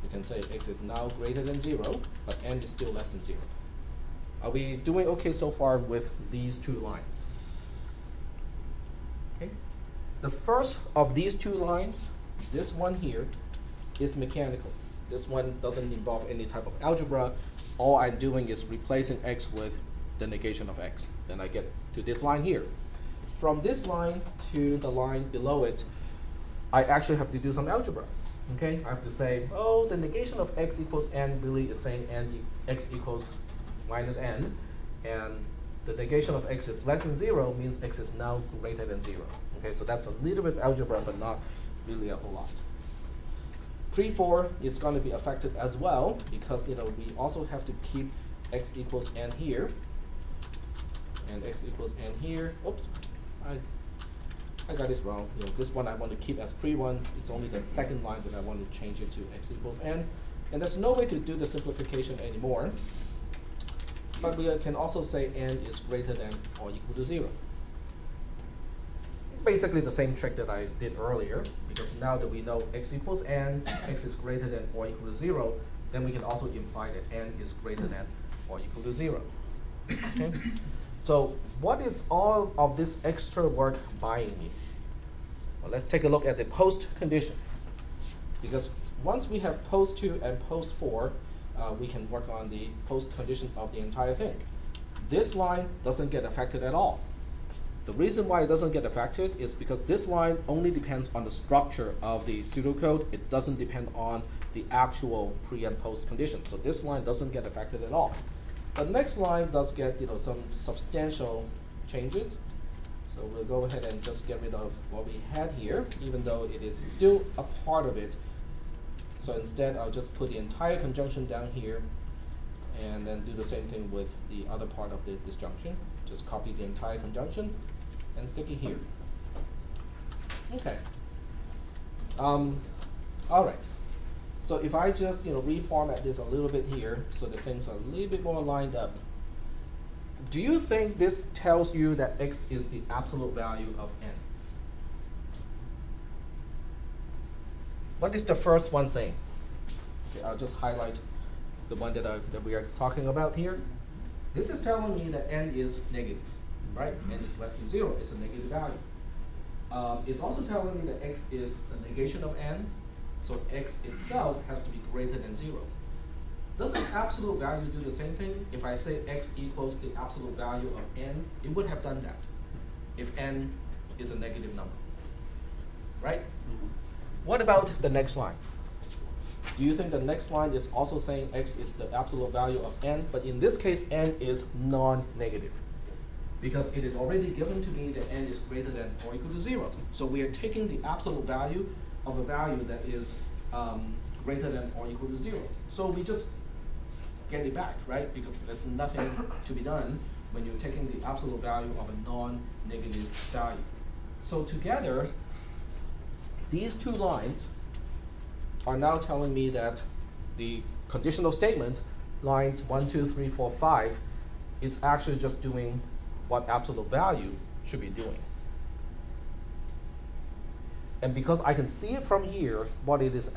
We can say X is now greater than 0, but n is still less than 0. Are we doing okay so far with these two lines? Okay. The first of these two lines, this one here, is mechanical. This one doesn't involve any type of algebra. All I'm doing is replacing X with the negation of X. Then I get to this line here. From this line to the line below it, I actually have to do some algebra. Okay, I have to say, oh, the negation of X equals n really is saying X equals minus n, and the negation of X is less than 0 means X is now greater than 0. Okay, so that's a little bit of algebra, but not really a whole lot. Pre4 is going to be affected as well because we also have to keep X equals n here, and X equals n here. Oops, I got this wrong. This one I want to keep as pre1. It's only the second line that I want to change it to X equals n. And there's no way to do the simplification anymore. But we can also say n is greater than or equal to 0. basically the same trick that I did earlier, because now that we know x equals n, x is greater than or equal to 0, then we can also imply that n is greater than or equal to 0. Okay? So what is all of this extra work buying me? Well, let's take a look at the post condition. Because once we have post 2 and post 4, we can work on the post condition of the entire thing. This line doesn't get affected at all. The reason why it doesn't get affected is because this line only depends on the structure of the pseudocode. It doesn't depend on the actual pre and post condition. So this line doesn't get affected at all. The next line does get some substantial changes. So we'll go ahead and just get rid of what we had here, even though it is still a part of it. So instead, I'll just put the entire conjunction down here, and then do the same thing with the other part of the disjunction. Just copy the entire conjunction and stick it here. Okay. All right. So if I just reformat this a little bit here, so that things are a little bit more lined up. Do you think this tells you that x is the absolute value of n? What is the first one saying? Okay, I'll just highlight the one that we are talking about here. This is telling me that n is negative, right? N is less than 0. It's a negative value. It's also telling me that x is the negation of n, so x itself has to be greater than 0. Doesn't absolute value do the same thing? If I say x equals the absolute value of n, it would have done that if n is a negative number, right? What about the next line? Do you think the next line is also saying x is the absolute value of n, but in this case n is non-negative? Because it is already given to me that n is greater than or equal to 0. So we are taking the absolute value of a value that is greater than or equal to 0. So we just get it back, right? Because there's nothing to be done when you're taking the absolute value of a non-negative value. So together, these two lines are now telling me that the conditional statement, lines 1, 2, 3, 4, 5, is actually just doing what absolute value should be doing. And because I can see it from here, what it is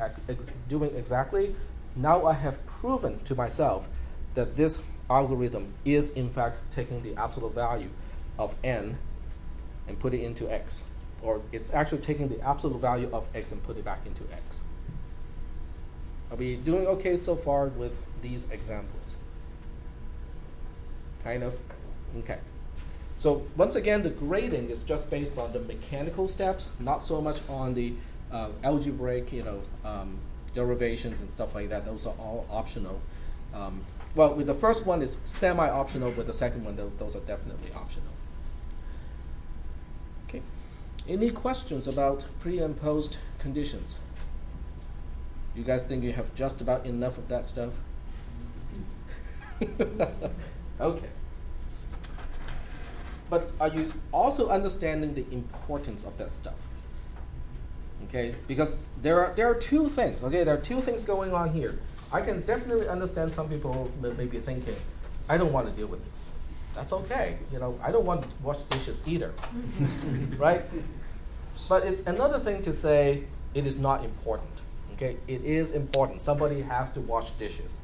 doing exactly, now I have proven to myself that this algorithm is in fact taking the absolute value of n and put it into x. Or it's actually taking the absolute value of x and put it back into x. Are we doing okay so far with these examples? Kind of? Okay. So once again, the grading is just based on the mechanical steps, not so much on the algebraic, derivations and stuff like that. Those are all optional. Well, with the first one is semi-optional. With the second one, those are definitely optional. Okay. Any questions about pre and post conditions? You guys think you have just about enough of that stuff? Okay. But are you also understanding the importance of that stuff? Okay, because there are two things. Okay, there are two things going on here. I can definitely understand some people may be thinking, I don't want to deal with this. That's okay. I don't want to wash dishes either, right? But it's another thing to say it is not important. Okay, it is important. Somebody has to wash dishes.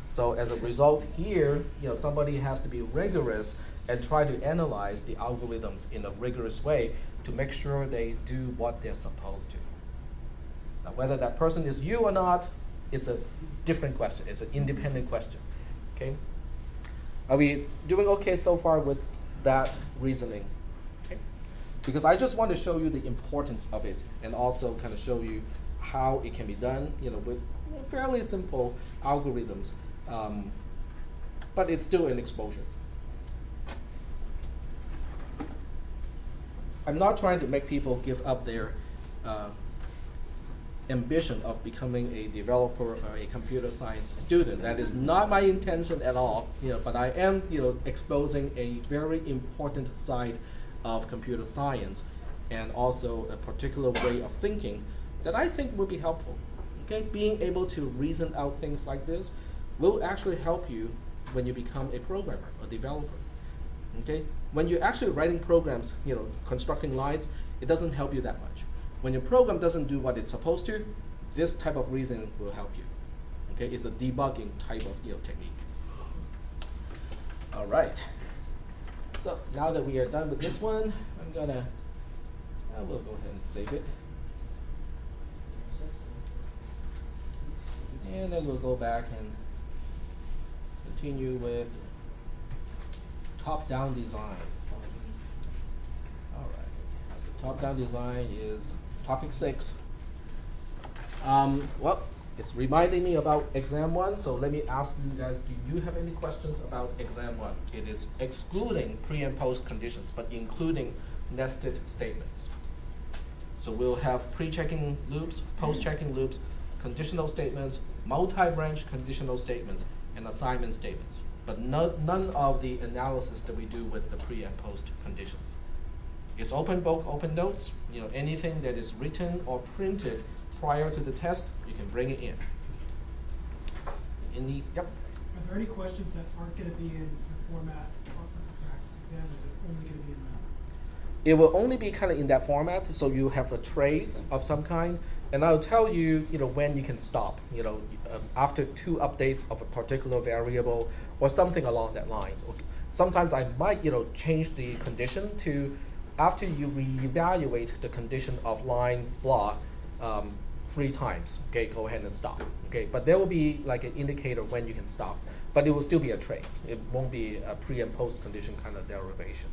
So as a result here, somebody has to be rigorous and try to analyze the algorithms in a rigorous way to make sure they do what they're supposed to. Now, whether that person is you or not, it's a different question. It's an independent question. Okay? Are we doing okay so far with that reasoning? Okay? Because I just want to show you the importance of it and also kind of show you how it can be done, with fairly simple algorithms. But it's still an exposure. I'm not trying to make people give up their ambition of becoming a developer or a computer science student. That is not my intention at all. But I am, exposing a very important side of computer science and also a particular way of thinking that I think will be helpful. Okay, being able to reason out things like this will actually help you when you become a programmer or developer. Okay, when you're actually writing programs, constructing lines, it doesn't help you that much. When your program doesn't do what it's supposed to, this type of reasoning will help you. Okay, it's a debugging type of technique. All right. So now that we are done with this one, I will go ahead and save it. And then we'll go back and continue with top-down design. All right, so top-down design is topic 6. Well, it's reminding me about exam 1, so let me ask you guys, do you have any questions about exam 1? It is excluding pre and post conditions, but including nested statements. So we'll have pre-checking loops, post-checking loops, conditional statements, multi-branch conditional statements, and assignment statements, but none of the analysis that we do with the pre and post conditions. It's open book, open notes. Anything that is written or printed prior to the test, you can bring it in. Yep. Are there any questions that aren't going to be in the format of the practice exam, or is it only going to be in that? It will only be kind of in that format, so you have a trace of some kind, and I'll tell you, when you can stop. After 2 updates of a particular variable or something along that line. Sometimes I might, change the condition to after you reevaluate the condition of line blah 3 times. Okay, go ahead and stop. Okay, but there will be like an indicator when you can stop, but it will still be a trace. It won't be a pre and post condition kind of derivation.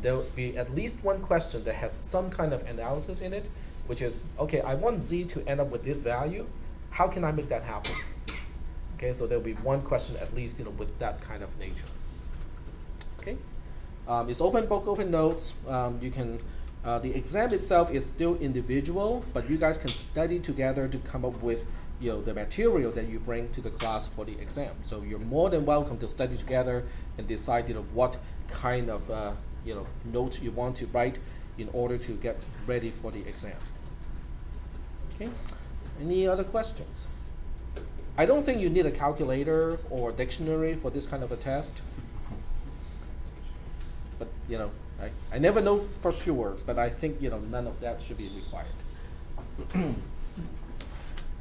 There will be at least one question that has some kind of analysis in it, which is, okay, I want z to end up with this value. How can I make that happen? Okay, so there will be one question at least, with that kind of nature. Okay, it's open book, open notes. You can, the exam itself is still individual, but you guys can study together to come up with, the material that you bring to the class for the exam. So you're more than welcome to study together and decide, what kind of, notes you want to write in order to get ready for the exam. Okay. Any other questions? I don't think you need a calculator or dictionary for this kind of a test. But, I never know for sure, but I think, none of that should be required.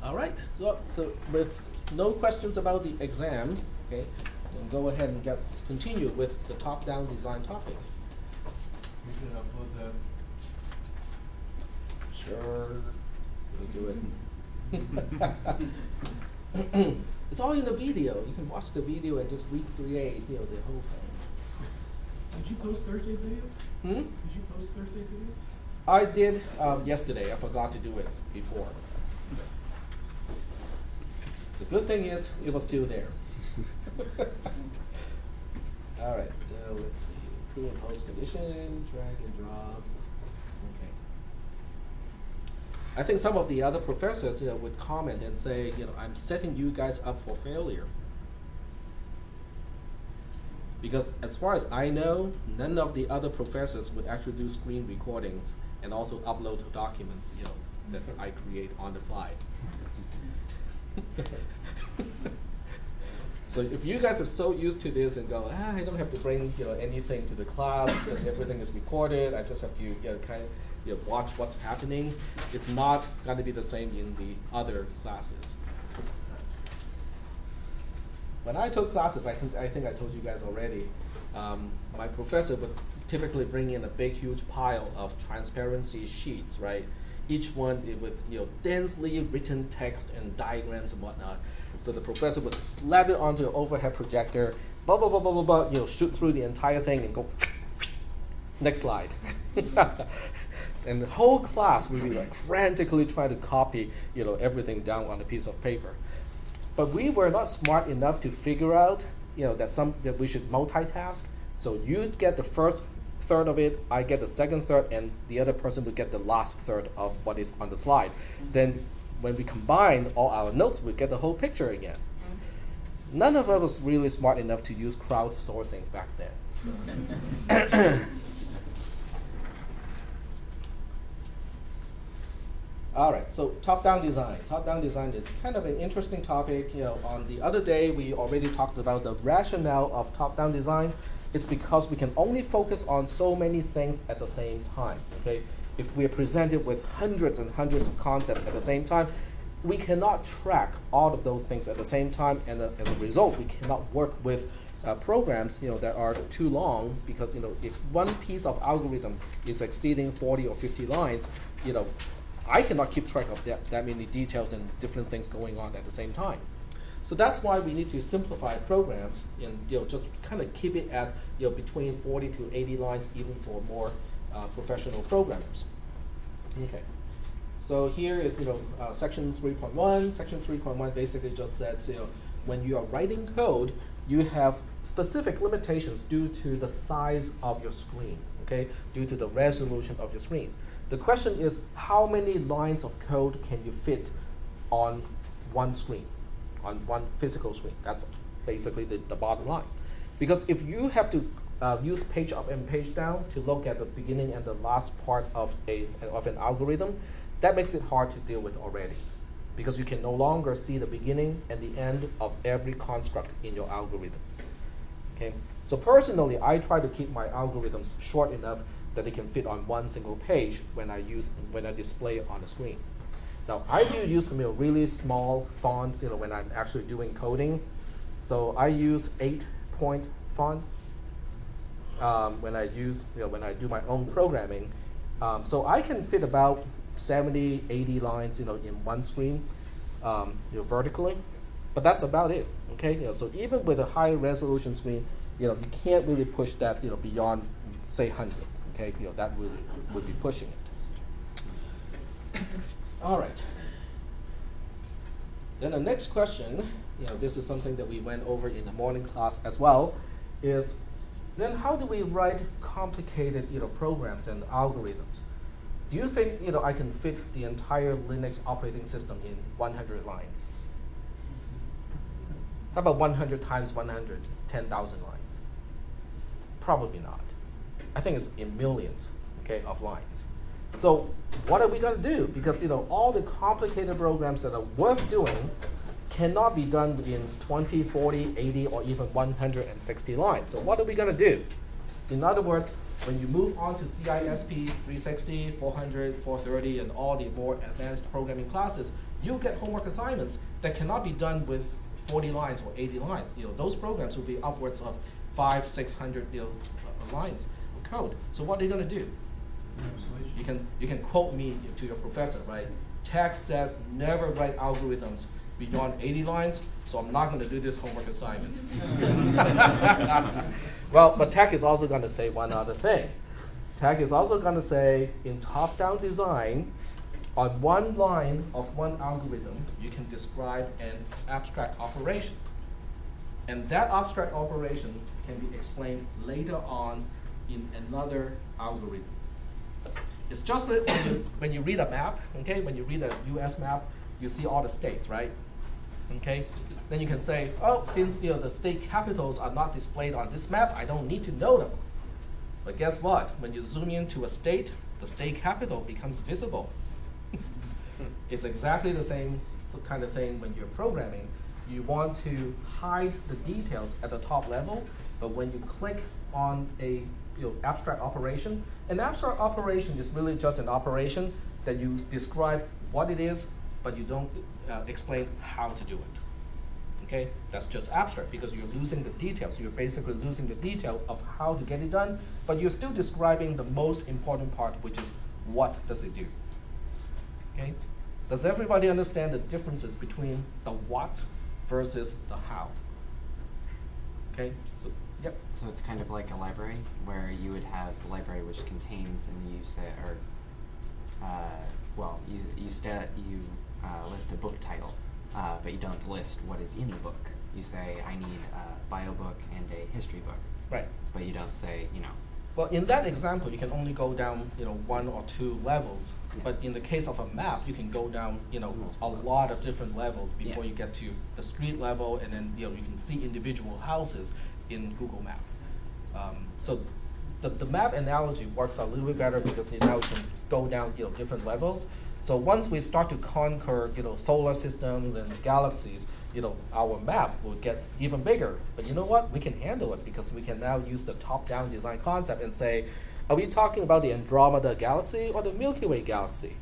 All right, so with no questions about the exam, okay, we'll go ahead and continue with the top-down design topic. You can upload that. Sure, we'll do it. It's all in the video. You can watch the video and just recreate, the whole thing. Did you post Thursday's video? Hmm? Did you post Thursday's video? I did yesterday. I forgot to do it before. The good thing is it was still there. All right, so let's see. Pre and post condition, drag and drop. Okay. I think some of the other professors, would comment and say, I'm setting you guys up for failure. Because as far as I know, none of the other professors would actually do screen recordings and also upload documents, that I create on the fly. So if you guys are so used to this and go, I don't have to bring anything to the class because everything is recorded, I just have to kind of watch what's happening, it's not going to be the same in the other classes. When I took classes, I think I told you guys already, my professor would typically bring in a big, huge pile of transparency sheets, right? Each one with densely written text and diagrams and whatnot. So the professor would slap it onto an overhead projector, blah, blah, blah, blah, blah, blah, shoot through the entire thing and go, next slide. And the whole class would be like frantically trying to copy, everything down on a piece of paper. But we were not smart enough to figure out, that we should multitask. So you get the first third of it, I get the second third, and the other person would get the last third of what is on the slide. Then when we combine all our notes, we get the whole picture again. None of us was really smart enough to use crowdsourcing back then. So. All right, so top-down design. Top-down design is kind of an interesting topic. On the other day, we already talked about the rationale of top-down design. It's because we can only focus on so many things at the same time, okay? if we are presented with hundreds and hundreds of concepts at the same time, we cannot track all of those things at the same time, and as a result, we cannot work with programs that are too long, because if one piece of algorithm is exceeding 40 or 50 lines, I cannot keep track of that many details and different things going on at the same time. So that's why we need to simplify programs and just kind of keep it at between 40 to 80 lines, even for more professional programmers. Okay. So here is section 3.1. Section 3.1 basically just says when you are writing code, you have specific limitations due to the size of your screen, okay, due to the resolution of your screen. The question is, how many lines of code can you fit on one screen, on one physical screen? That's basically the bottom line. Because if you have to use page up and page down to look at the beginning and the last part of an algorithm, that makes it hard to deal with already, because you can no longer see the beginning and the end of every construct in your algorithm. Okay? So personally, I try to keep my algorithms short enough that they can fit on one single page when I display it on the screen. Now, I do use really small fonts when I'm actually doing coding. So I use 8-point fonts when I do my own programming. So I can fit about 70, 80 lines in one screen vertically, but that's about it. Okay, so even with a high resolution screen, you can't really push that beyond, say, 100. Okay, that really would be pushing it. All right. Then the next question, this is something that we went over in the morning class as well, is then how do we write complicated programs and algorithms? Do you think I can fit the entire Linux operating system in 100 lines? How about 100 times 100, 10,000 lines? Probably not. I think it's in millions, okay, of lines. So what are we going to do? Because all the complicated programs that are worth doing cannot be done in 20, 40, 80, or even 160 lines. So what are we going to do? In other words, when you move on to CISP 360, 400, 430, and all the more advanced programming classes, you'll get homework assignments that cannot be done with 40 lines or 80 lines. Those programs will be upwards of 500, 600 lines of code. So what are you going to do? You can quote me to your professor, right? Tech said never write algorithms beyond 80 lines, so I'm not going to do this homework assignment. Well, but Tech is also going to say one other thing. Tech is also going to say in top-down design, on one line of one algorithm, you can describe an abstract operation. And that abstract operation can be explained later on in another algorithm. It's just that when you read a map, okay, when you read a US map, you see all the states, right? Okay, then you can say, oh, since the state capitals are not displayed on this map, I don't need to know them. But guess what? When you zoom into a state, the state capital becomes visible. It's exactly the same kind of thing when you're programming. You want to hide the details at the top level, but when you click on a abstract operation, an abstract operation is really just an operation that you describe what it is, but you don't explain how to do it. Okay, that's just abstract because you're losing the details. You're basically losing the detail of how to get it done, but you're still describing the most important part, which is what does it do. Okay, does everybody understand the differences between the what versus the how? Okay, so yep. So it's kind of like a library where you would have the library which contains, and you say, or you list a book title, but you don't list what is in the book. You say, I need a bio book and a history book. Right. But you don't say, Well, in that example, you can only go down, 1 or 2 levels. Yeah. But in the case of a map, you can go down, a lot of different levels before Yeah. you get to the street level, and then you can see individual houses in Google Map. So the map analogy works a little bit better because now you can go down, different levels. So once we start to conquer, solar systems and galaxies, our map will get even bigger. But you know what? We can handle it because we can now use the top-down design concept and say, Are we talking about the Andromeda galaxy or the Milky Way galaxy?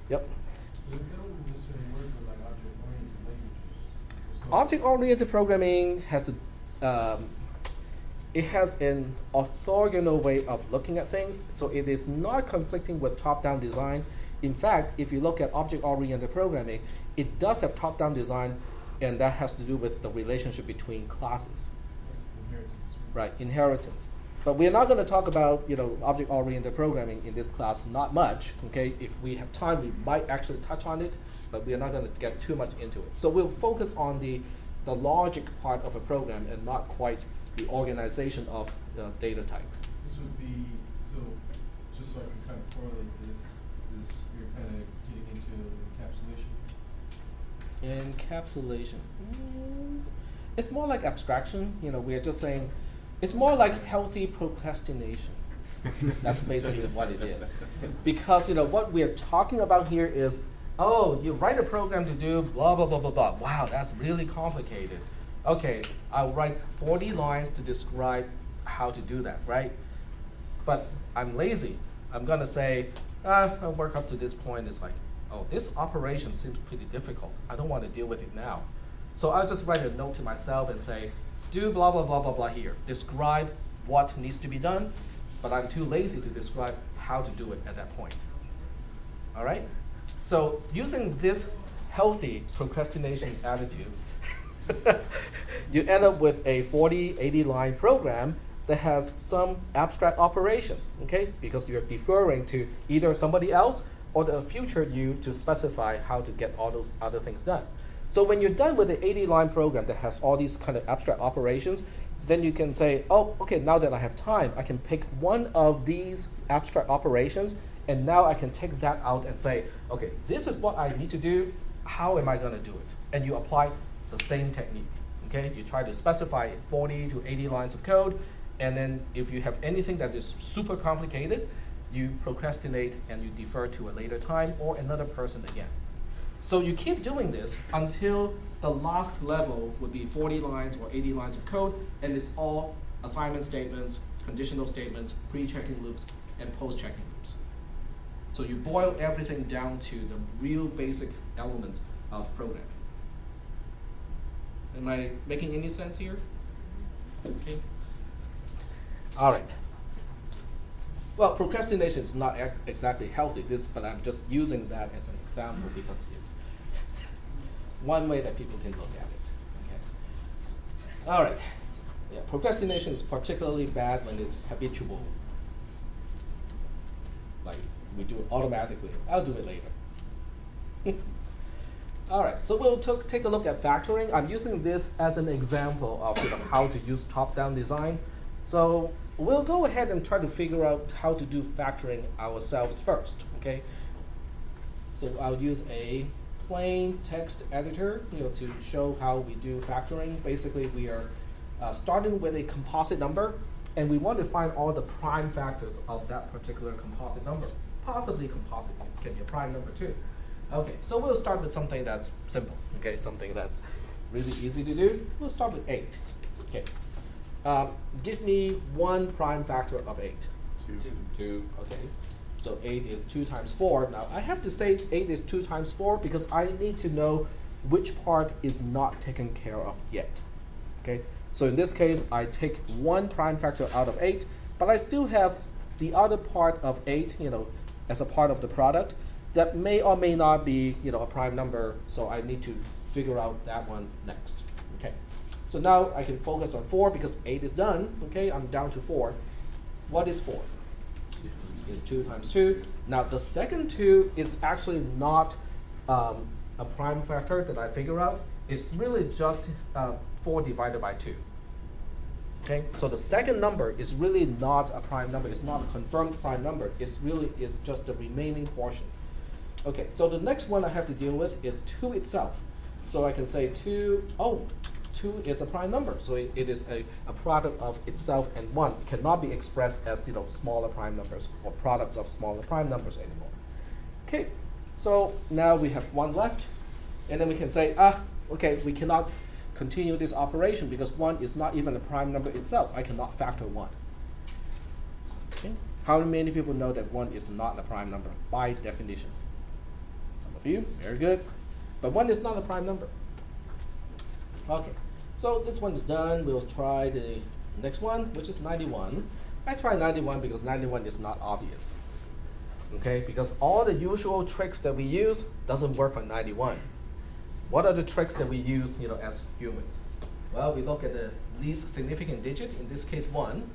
Yep. They don't necessarily work with like object-oriented languages. So Object-oriented programming has it has an orthogonal way of looking at things, so it is not conflicting with top-down design. In fact, if you look at object-oriented programming, it does have top-down design, and that has to do with the relationship between classes, inheritance. right? Inheritance. But we're not going to talk about object-oriented programming in this class, not much. Okay, if we have time, we might actually touch on it, but we are not going to get too much into it. So we'll focus on the logic part of a program and not quite the organization of data type. This would be, so just so I can kind of correlate this, is you're kind of getting into encapsulation. Encapsulation. It's more like abstraction. We're just saying, it's more like healthy procrastination. That's basically what it is. Because what we're talking about here is, oh, you write a program to do blah, blah, blah, blah, blah. Wow, that's really complicated. Okay, I'll write 40 lines to describe how to do that, right? But I'm lazy. I'm going to say, I'll work up to this point. It's like, oh, this operation seems pretty difficult. I don't want to deal with it now. So I'll just write a note to myself and say, do blah, blah, blah, blah, blah here. Describe what needs to be done, but I'm too lazy to describe how to do it at that point. All right? So using this healthy procrastination attitude, you end up with a 40, 80 line program that has some abstract operations, okay? Because you're deferring to either somebody else or the future you to specify how to get all those other things done. So when you're done with the 80-line program that has all these kind of abstract operations, then you can say, oh, okay, now that I have time, I can pick one of these abstract operations, and now I can take that out and say, okay, this is what I need to do. How am I going to do it? And you apply the same technique. Okay, you try to specify 40 to 80 lines of code, and then if you have anything that is super complicated, you procrastinate and you defer to a later time or another person again. So you keep doing this until the last level would be 40 lines or 80 lines of code, and it's all assignment statements, conditional statements, pre-checking loops, and post-checking loops. So you boil everything down to the real basic elements of programming. Am I making any sense here? Okay. All right. Well, procrastination is not exactly healthy, but I'm just using that as an example because it's one way that people can look at it. Okay. All right. Yeah, procrastination is particularly bad when it's habitual. Like we do it automatically. I'll do it later. All right, so we'll take a look at factoring. I'm using this as an example of how to use top-down design. So we'll go ahead and try to figure out how to do factoring ourselves first, okay? So I'll use a plain text editor to show how we do factoring. Basically, we are starting with a composite number, and we want to find all the prime factors of that particular composite number. Possibly composite, it can be a prime number too. Okay, so we'll start with something that's simple, okay, something that's really easy to do. We'll start with 8, okay. Give me one prime factor of 8. 2, okay. So 8 is 2 times 4. Now, I have to say 8 is 2 times 4 because I need to know which part is not taken care of yet, okay. So in this case, I take one prime factor out of 8, but I still have the other part of 8, as a part of the product. That may or may not be, a prime number, so I need to figure out that one next. Okay, so now I can focus on 4 because 8 is done. Okay, I'm down to 4. What is 4? It's 2 times 2. Now the second 2 is actually not a prime factor that I figure out. It's really just 4 divided by 2. Okay, so the second number is really not a prime number. It's not a confirmed prime number. It's really is just the remaining portion. Okay, so the next one I have to deal with is 2 itself. So I can say 2 is a prime number. So it is a product of itself and 1. It cannot be expressed as smaller prime numbers or products of smaller prime numbers anymore. Okay, so now we have 1 left. And then we can say, okay, we cannot continue this operation because 1 is not even a prime number itself. I cannot factor 1. Okay. How many people know that 1 is not a prime number by definition? Some of you, very good. But 1 is not a prime number. Okay, so this one is done. We'll try the next one, which is 91. I try 91 because 91 is not obvious. Okay, because all the usual tricks that we use doesn't work on 91. What are the tricks that we use, as humans? Well, we look at the least significant digit, in this case 1.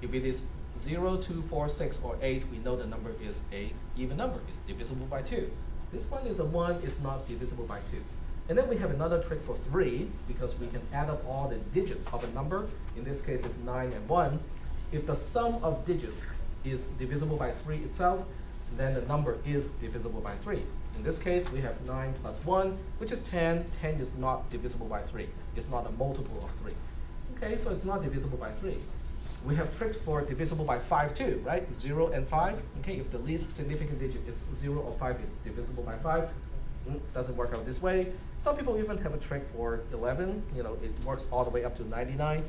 If it is 0, 2, 4, 6, or 8, we know the number is a even number. It's divisible by 2. This one is a 1, it's not divisible by 2. And then we have another trick for 3, because we can add up all the digits of a number. In this case, it's 9 and 1. If the sum of digits is divisible by 3 itself, then the number is divisible by 3. In this case, we have 9 plus 1, which is 10. 10 is not divisible by 3. It's not a multiple of 3. Okay, so it's not divisible by 3. We have tricks for divisible by 5 too, right? 0 and 5. Okay, if the least significant digit is 0 or 5 is divisible by 5, doesn't work out this way. Some people even have a trick for 11. It works all the way up to 99.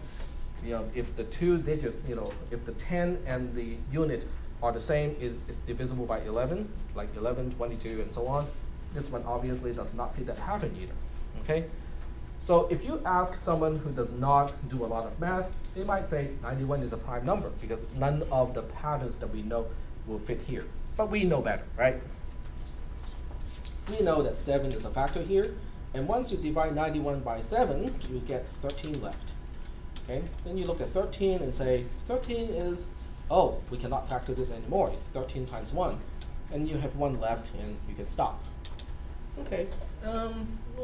If the two digits, if the 10 and the unit are the same, it's divisible by 11, like 11, 22, and so on. This one obviously does not fit that pattern either. Okay? So if you ask someone who does not do a lot of math, they might say 91 is a prime number because none of the patterns that we know will fit here. But we know better, right? We know that 7 is a factor here, and once you divide 91 by 7, you get 13 left. Okay? Then you look at 13 and say, 13 is, oh, we cannot factor this anymore. It's 13 times 1. And you have 1 left, and you can stop. Okay,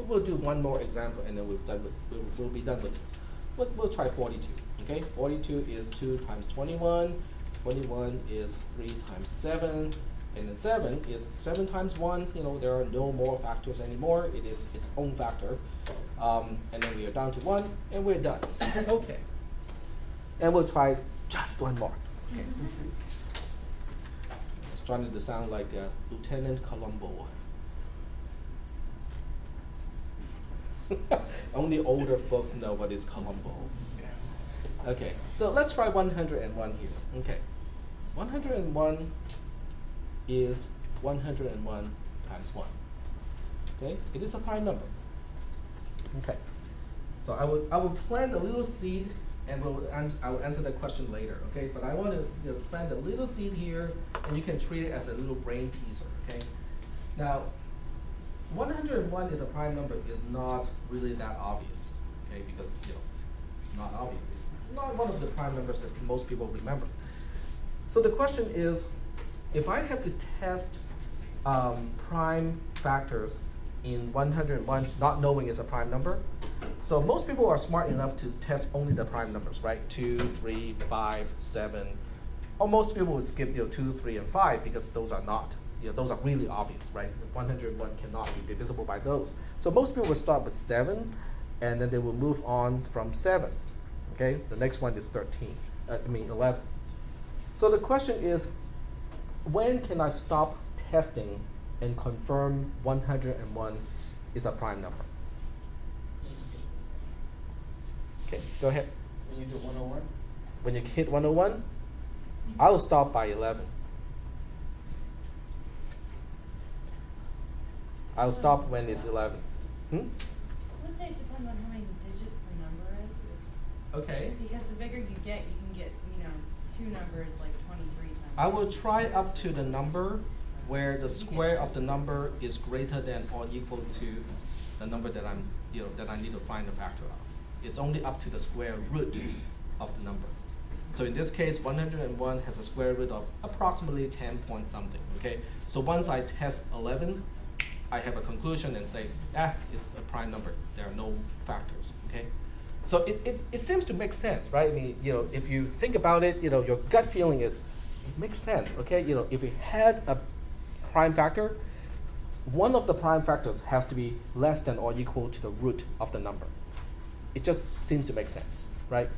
we'll do one more example, and then we'll be done with this. We'll try 42. Okay, 42 is 2 times 21. 21 is 3 times 7. And then 7 is 7 times 1. There are no more factors anymore. It is its own factor. And then we are down to 1, and we're done. Okay. And we'll try just one more. Okay. It's starting to sound like Lieutenant Columbo. Only older folks know what is Columbo. Okay, so let's try 101 here. Okay, 101 is 101 times 1. Okay, it is a prime number. Okay, so I will plant a little seed, and I will answer that question later. Okay, but I want to plant a little seed here, and you can treat it as a little brain teaser. Okay, now 101 is a prime number is not really that obvious. Okay, because it's not obvious. It's not one of the prime numbers that most people remember. So the question is, if I have to test prime factors in 101, not knowing it's a prime number, so most people are smart enough to test only the prime numbers, right? 2, 3, 5, 7. Or most people would skip 2, 3, and 5 because those are not. Those are really obvious, right? 101 cannot be divisible by those. So most people will start with 7, and then they will move on from 7. Okay, the next one is 11. So the question is, when can I stop testing and confirm 101 is a prime number? Okay, go ahead. When you hit 101? When you hit 101, I will stop by 11. I'll stop when it's 11. I would say it depends on how many digits the number is. Okay. Because the bigger you get 2 numbers like 23 times. I will try up to the number where the square of the number is greater than or equal to the number that that I need to find the factor of. It's only up to the square root of the number. So in this case, 101 has a square root of approximately 10 point something. Okay. So once I test 11, I have a conclusion and say, it's a prime number. There are no factors. Okay. So it seems to make sense, right? I mean, if you think about it, your gut feeling is, it makes sense, okay? If you had a prime factor, one of the prime factors has to be less than or equal to the root of the number. It just seems to make sense, right?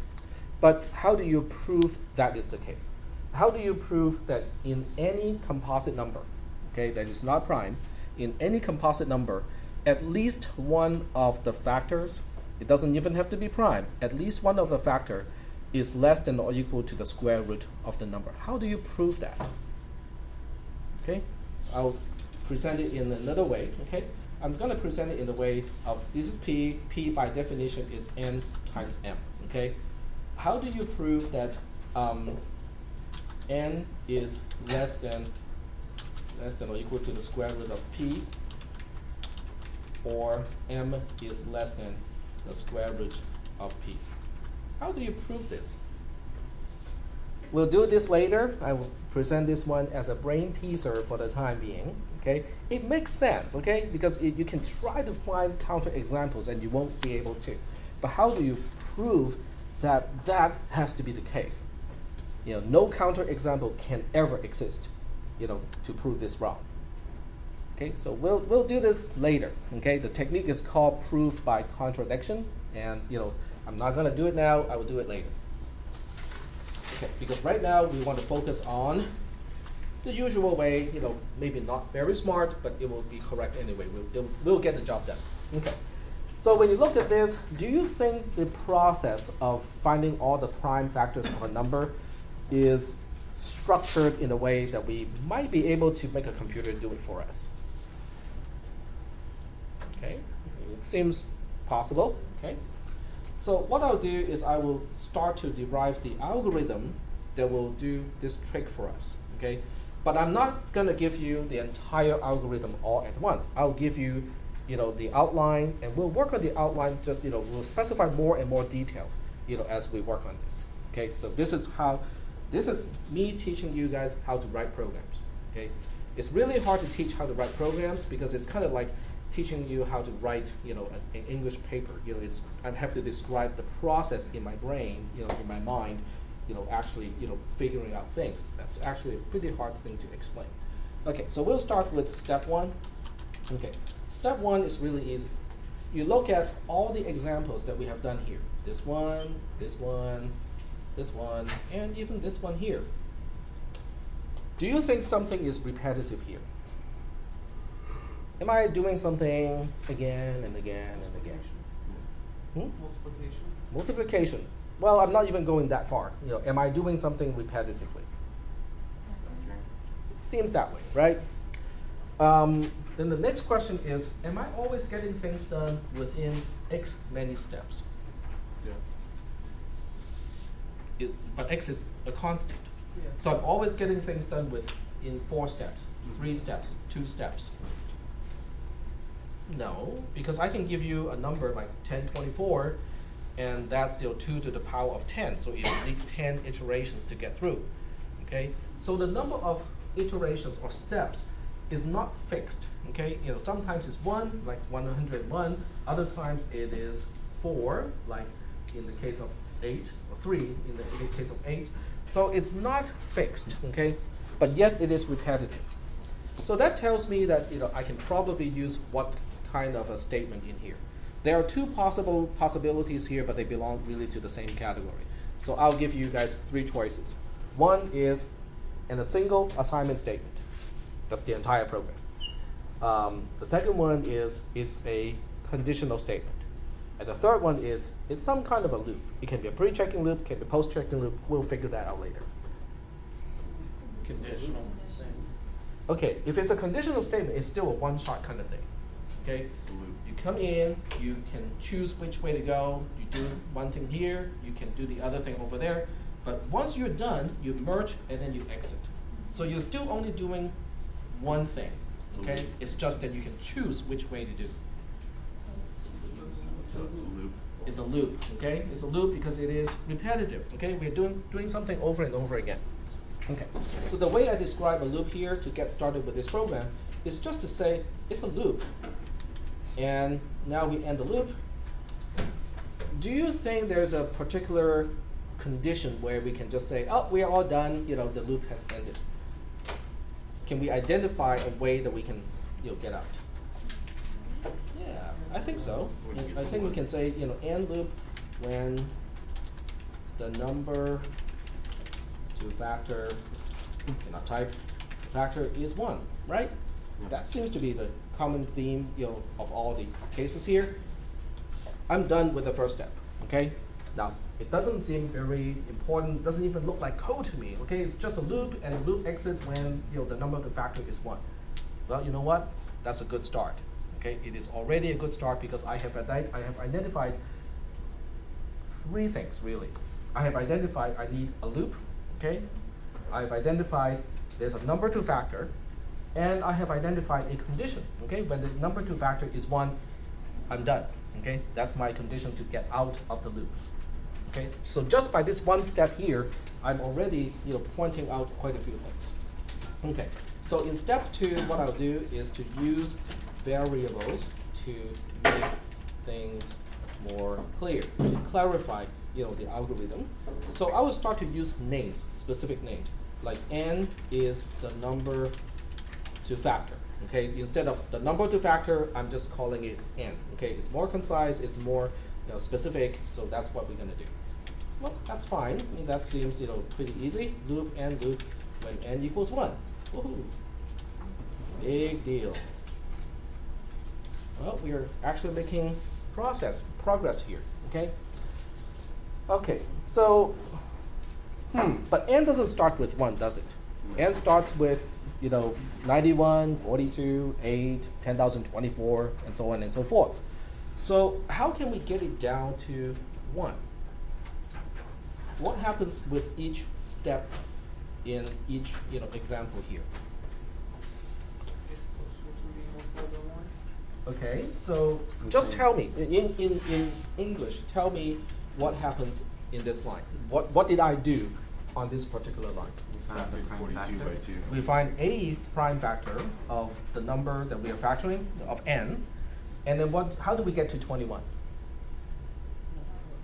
But how do you prove that is the case? How do you prove that in any composite number, okay, that is not prime, in any composite number, at least one of the factors, it doesn't even have to be prime, at least one of the factor is less than or equal to the square root of the number. How do you prove that? Okay, I'll present it in another way. Okay, I'm going to present it in the way of this is p. P by definition is n times m. Okay, how do you prove that n is less than or equal to the square root of p, or m is less than the square root of p? How do you prove this? We'll do this later. I will present this one as a brain teaser for the time being. Okay, it makes sense. Okay, because you can try to find counterexamples and you won't be able to. But how do you prove that that has to be the case? You know, no counterexample can ever exist, you know, to prove this wrong. Okay, so we'll do this later. Okay, the technique is called proof by contradiction, and you know, I'm not going to do it now. I will do it later. Okay, because right now we want to focus on the usual way. You know, maybe not very smart, but it will be correct anyway. We'll get the job done. Okay. So when you look at this, do you think the process of finding all the prime factors of a number is structured in a way that we might be able to make a computer do it for us? Okay, it seems possible. Okay, so what I'll do is I will start to derive the algorithm that will do this trick for us. Okay, but I'm not going to give you the entire algorithm all at once. I'll give you, you know, the outline, and we'll work on the outline. Just, you know, we'll specify more and more details, you know, as we work on this. Okay, so this is me teaching you guys how to write programs. Okay, it's really hard to teach how to write programs because it's kind of like teaching you how to write, you know, an English paper. You know, I have to describe the process in my brain, you know, in my mind, you know, actually, you know, figuring out things. That's actually a pretty hard thing to explain. Okay, so we'll start with step one. Okay, step one is really easy. You look at all the examples that we have done here. This one, this one, this one, and even this one here. Do you think something is repetitive here? Am I doing something again and again and again? Multiplication. Multiplication. Well, I'm not even going that far. You know, am I doing something repetitively? It seems that way, right? Then the next question is, am I always getting things done within X many steps? Yeah. But X is a constant. Yeah. So I'm always getting things done in 4 steps, 3 steps, 2 steps. No, because I can give you a number like 1024, and that's, you know, 2 to the power of 10. So it will need 10 iterations to get through. Okay, so the number of iterations or steps is not fixed. Okay, you know, sometimes it's 1, like 101. Other times it is 4, like in the case of 8, or 3 in the case of 8. So it's not fixed. Okay, but yet it is repetitive. So that tells me that, you know, I can probably use what kind of a statement in here. There are 2 possibilities here, but they belong really to the same category. So I'll give you guys 3 choices. One is in a single assignment statement. That's the entire program. The second one is it's a conditional statement. And the third one is it's some kind of a loop. It can be a pre-checking loop, it can be a post-checking loop. We'll figure that out later. Conditional. Okay, if it's a conditional statement, it's still a one-shot kind of thing. Okay, you come in, you can choose which way to go. You do one thing here, you can do the other thing over there. But once you're done, you merge and then you exit. So you're still only doing one thing. Okay, it's just that you can choose which way to do. So it's a loop. It's a loop. Okay, it's a loop because it is repetitive. Okay, we're doing something over and over again. Okay, so the way I describe a loop here to get started with this program is just to say it's a loop. And now we end the loop. Do you think there's a particular condition where we can just say, oh, we are all done, you know, the loop has ended? Can we identify a way that we can, you know, get out? Yeah, I think so. I think we can say, you know, end loop when the number to factor, cannot type, factor is 1, right? That seems to be the common theme, you know, of all the cases here. I'm done with the first step, okay? Now, it doesn't seem very important, doesn't even look like code to me, okay? It's just a loop, and the loop exits when the number of the factor is 1. Well, you know what? That's a good start, okay? It is already a good start because I have identified 3 things, really. I have identified I need a loop, okay? I've identified there's a number 2 factor, and I have identified a condition, okay? When the number 2 factor is 1, I'm done, okay? That's my condition to get out of the loop, okay? So just by this one step here, I'm already pointing out quite a few things. Okay, so in step 2, what I'll do is to use variables to make things more clear, to clarify the algorithm. So I will start to use names, specific names, like n is the number 2 factor. Okay, instead of the number 2 factor, I'm just calling it n. Okay, it's more concise, it's more specific, so that's what we're gonna do. Well, that's fine. I mean, that seems pretty easy. Loop n loop when n equals 1. Woohoo! Big deal. Well, we are actually making progress here. Okay. Okay. So, but n doesn't start with 1, does it? N starts with 91, 42, 8, 10,024, and so on and so forth. So how can we get it down to 1? What happens with each step in each example here? Okay, so just tell me in English. Tell me what happens in this line. What did I do on this particular line? The prime 42 factor. by 2. We find a prime factor of the number that we are factoring of n, and then how do we get to 21?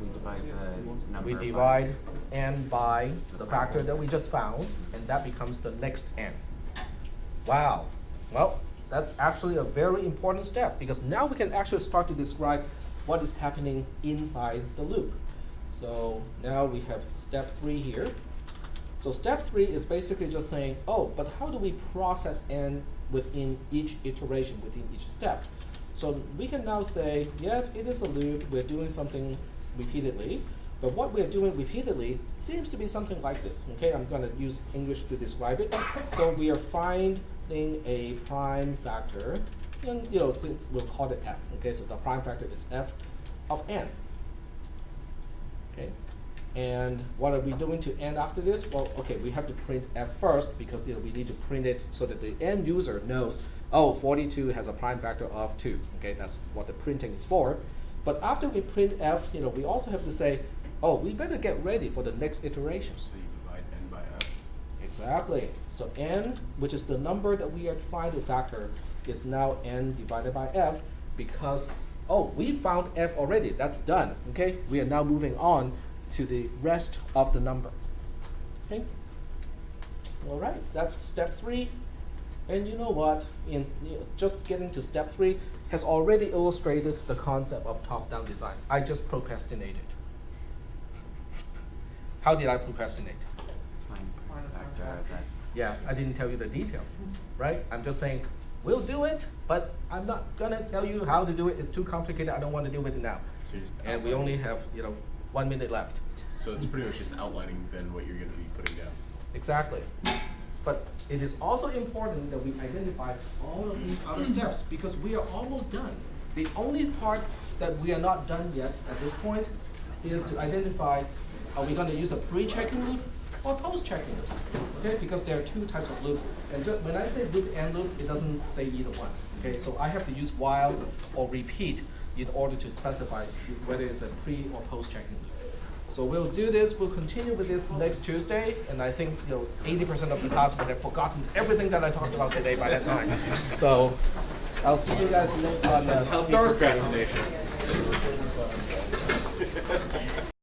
We divide the number We by- divide n by the factor that we just found, and that becomes the next n. Wow. Well, that's actually a very important step because now we can actually start to describe what is happening inside the loop. So now we have step 3 here. So step 3 is basically just saying, oh, but how do we process n within each iteration, within each step? So we can now say, yes, it is a loop. We're doing something repeatedly. But what we're doing repeatedly seems to be something like this. Okay, I'm going to use English to describe it. So we are finding a prime factor, and since we'll call it f. Okay, so the prime factor is f of n. Okay, and what are we doing to n after this? Well, okay, we have to print f first because we need to print it so that the end user knows, oh, 42 has a prime factor of 2. Okay, that's what the printing is for. But after we print f, we also have to say, oh, we better get ready for the next iteration. So you divide n by f. Exactly. So n, which is the number that we are trying to factor, is now n divided by f because, oh, we found f already. That's done. Okay. We are now moving on to the rest of the number. Okay. All right. That's step 3. And you know what? Just getting to step 3 has already illustrated the concept of top-down design. I just procrastinated. How did I procrastinate? Prime factor of that. Yeah, I didn't tell you the details, right? I'm just saying, we'll do it, but I'm not gonna tell you how to do it. It's too complicated. I don't want to deal with it now. So you're just And we only have, 1 minute left. So it's pretty much just outlining then what you're going to be putting down. Exactly. But it is also important that we identify all of these other steps because we are almost done. The only part that we are not done yet at this point is to identify, are we going to use a pre-checking loop or post-checking loop? Okay, because there are 2 types of loop. And just, when I say loop and loop, it doesn't say either one. Okay, so I have to use while or repeat in order to specify whether it's a pre or post-checking loop. So we'll do this, we'll continue with this next Tuesday, and I think 80% of the class would have forgotten everything that I talked about today by that time. So I'll see you guys on Thursday. Procrastination.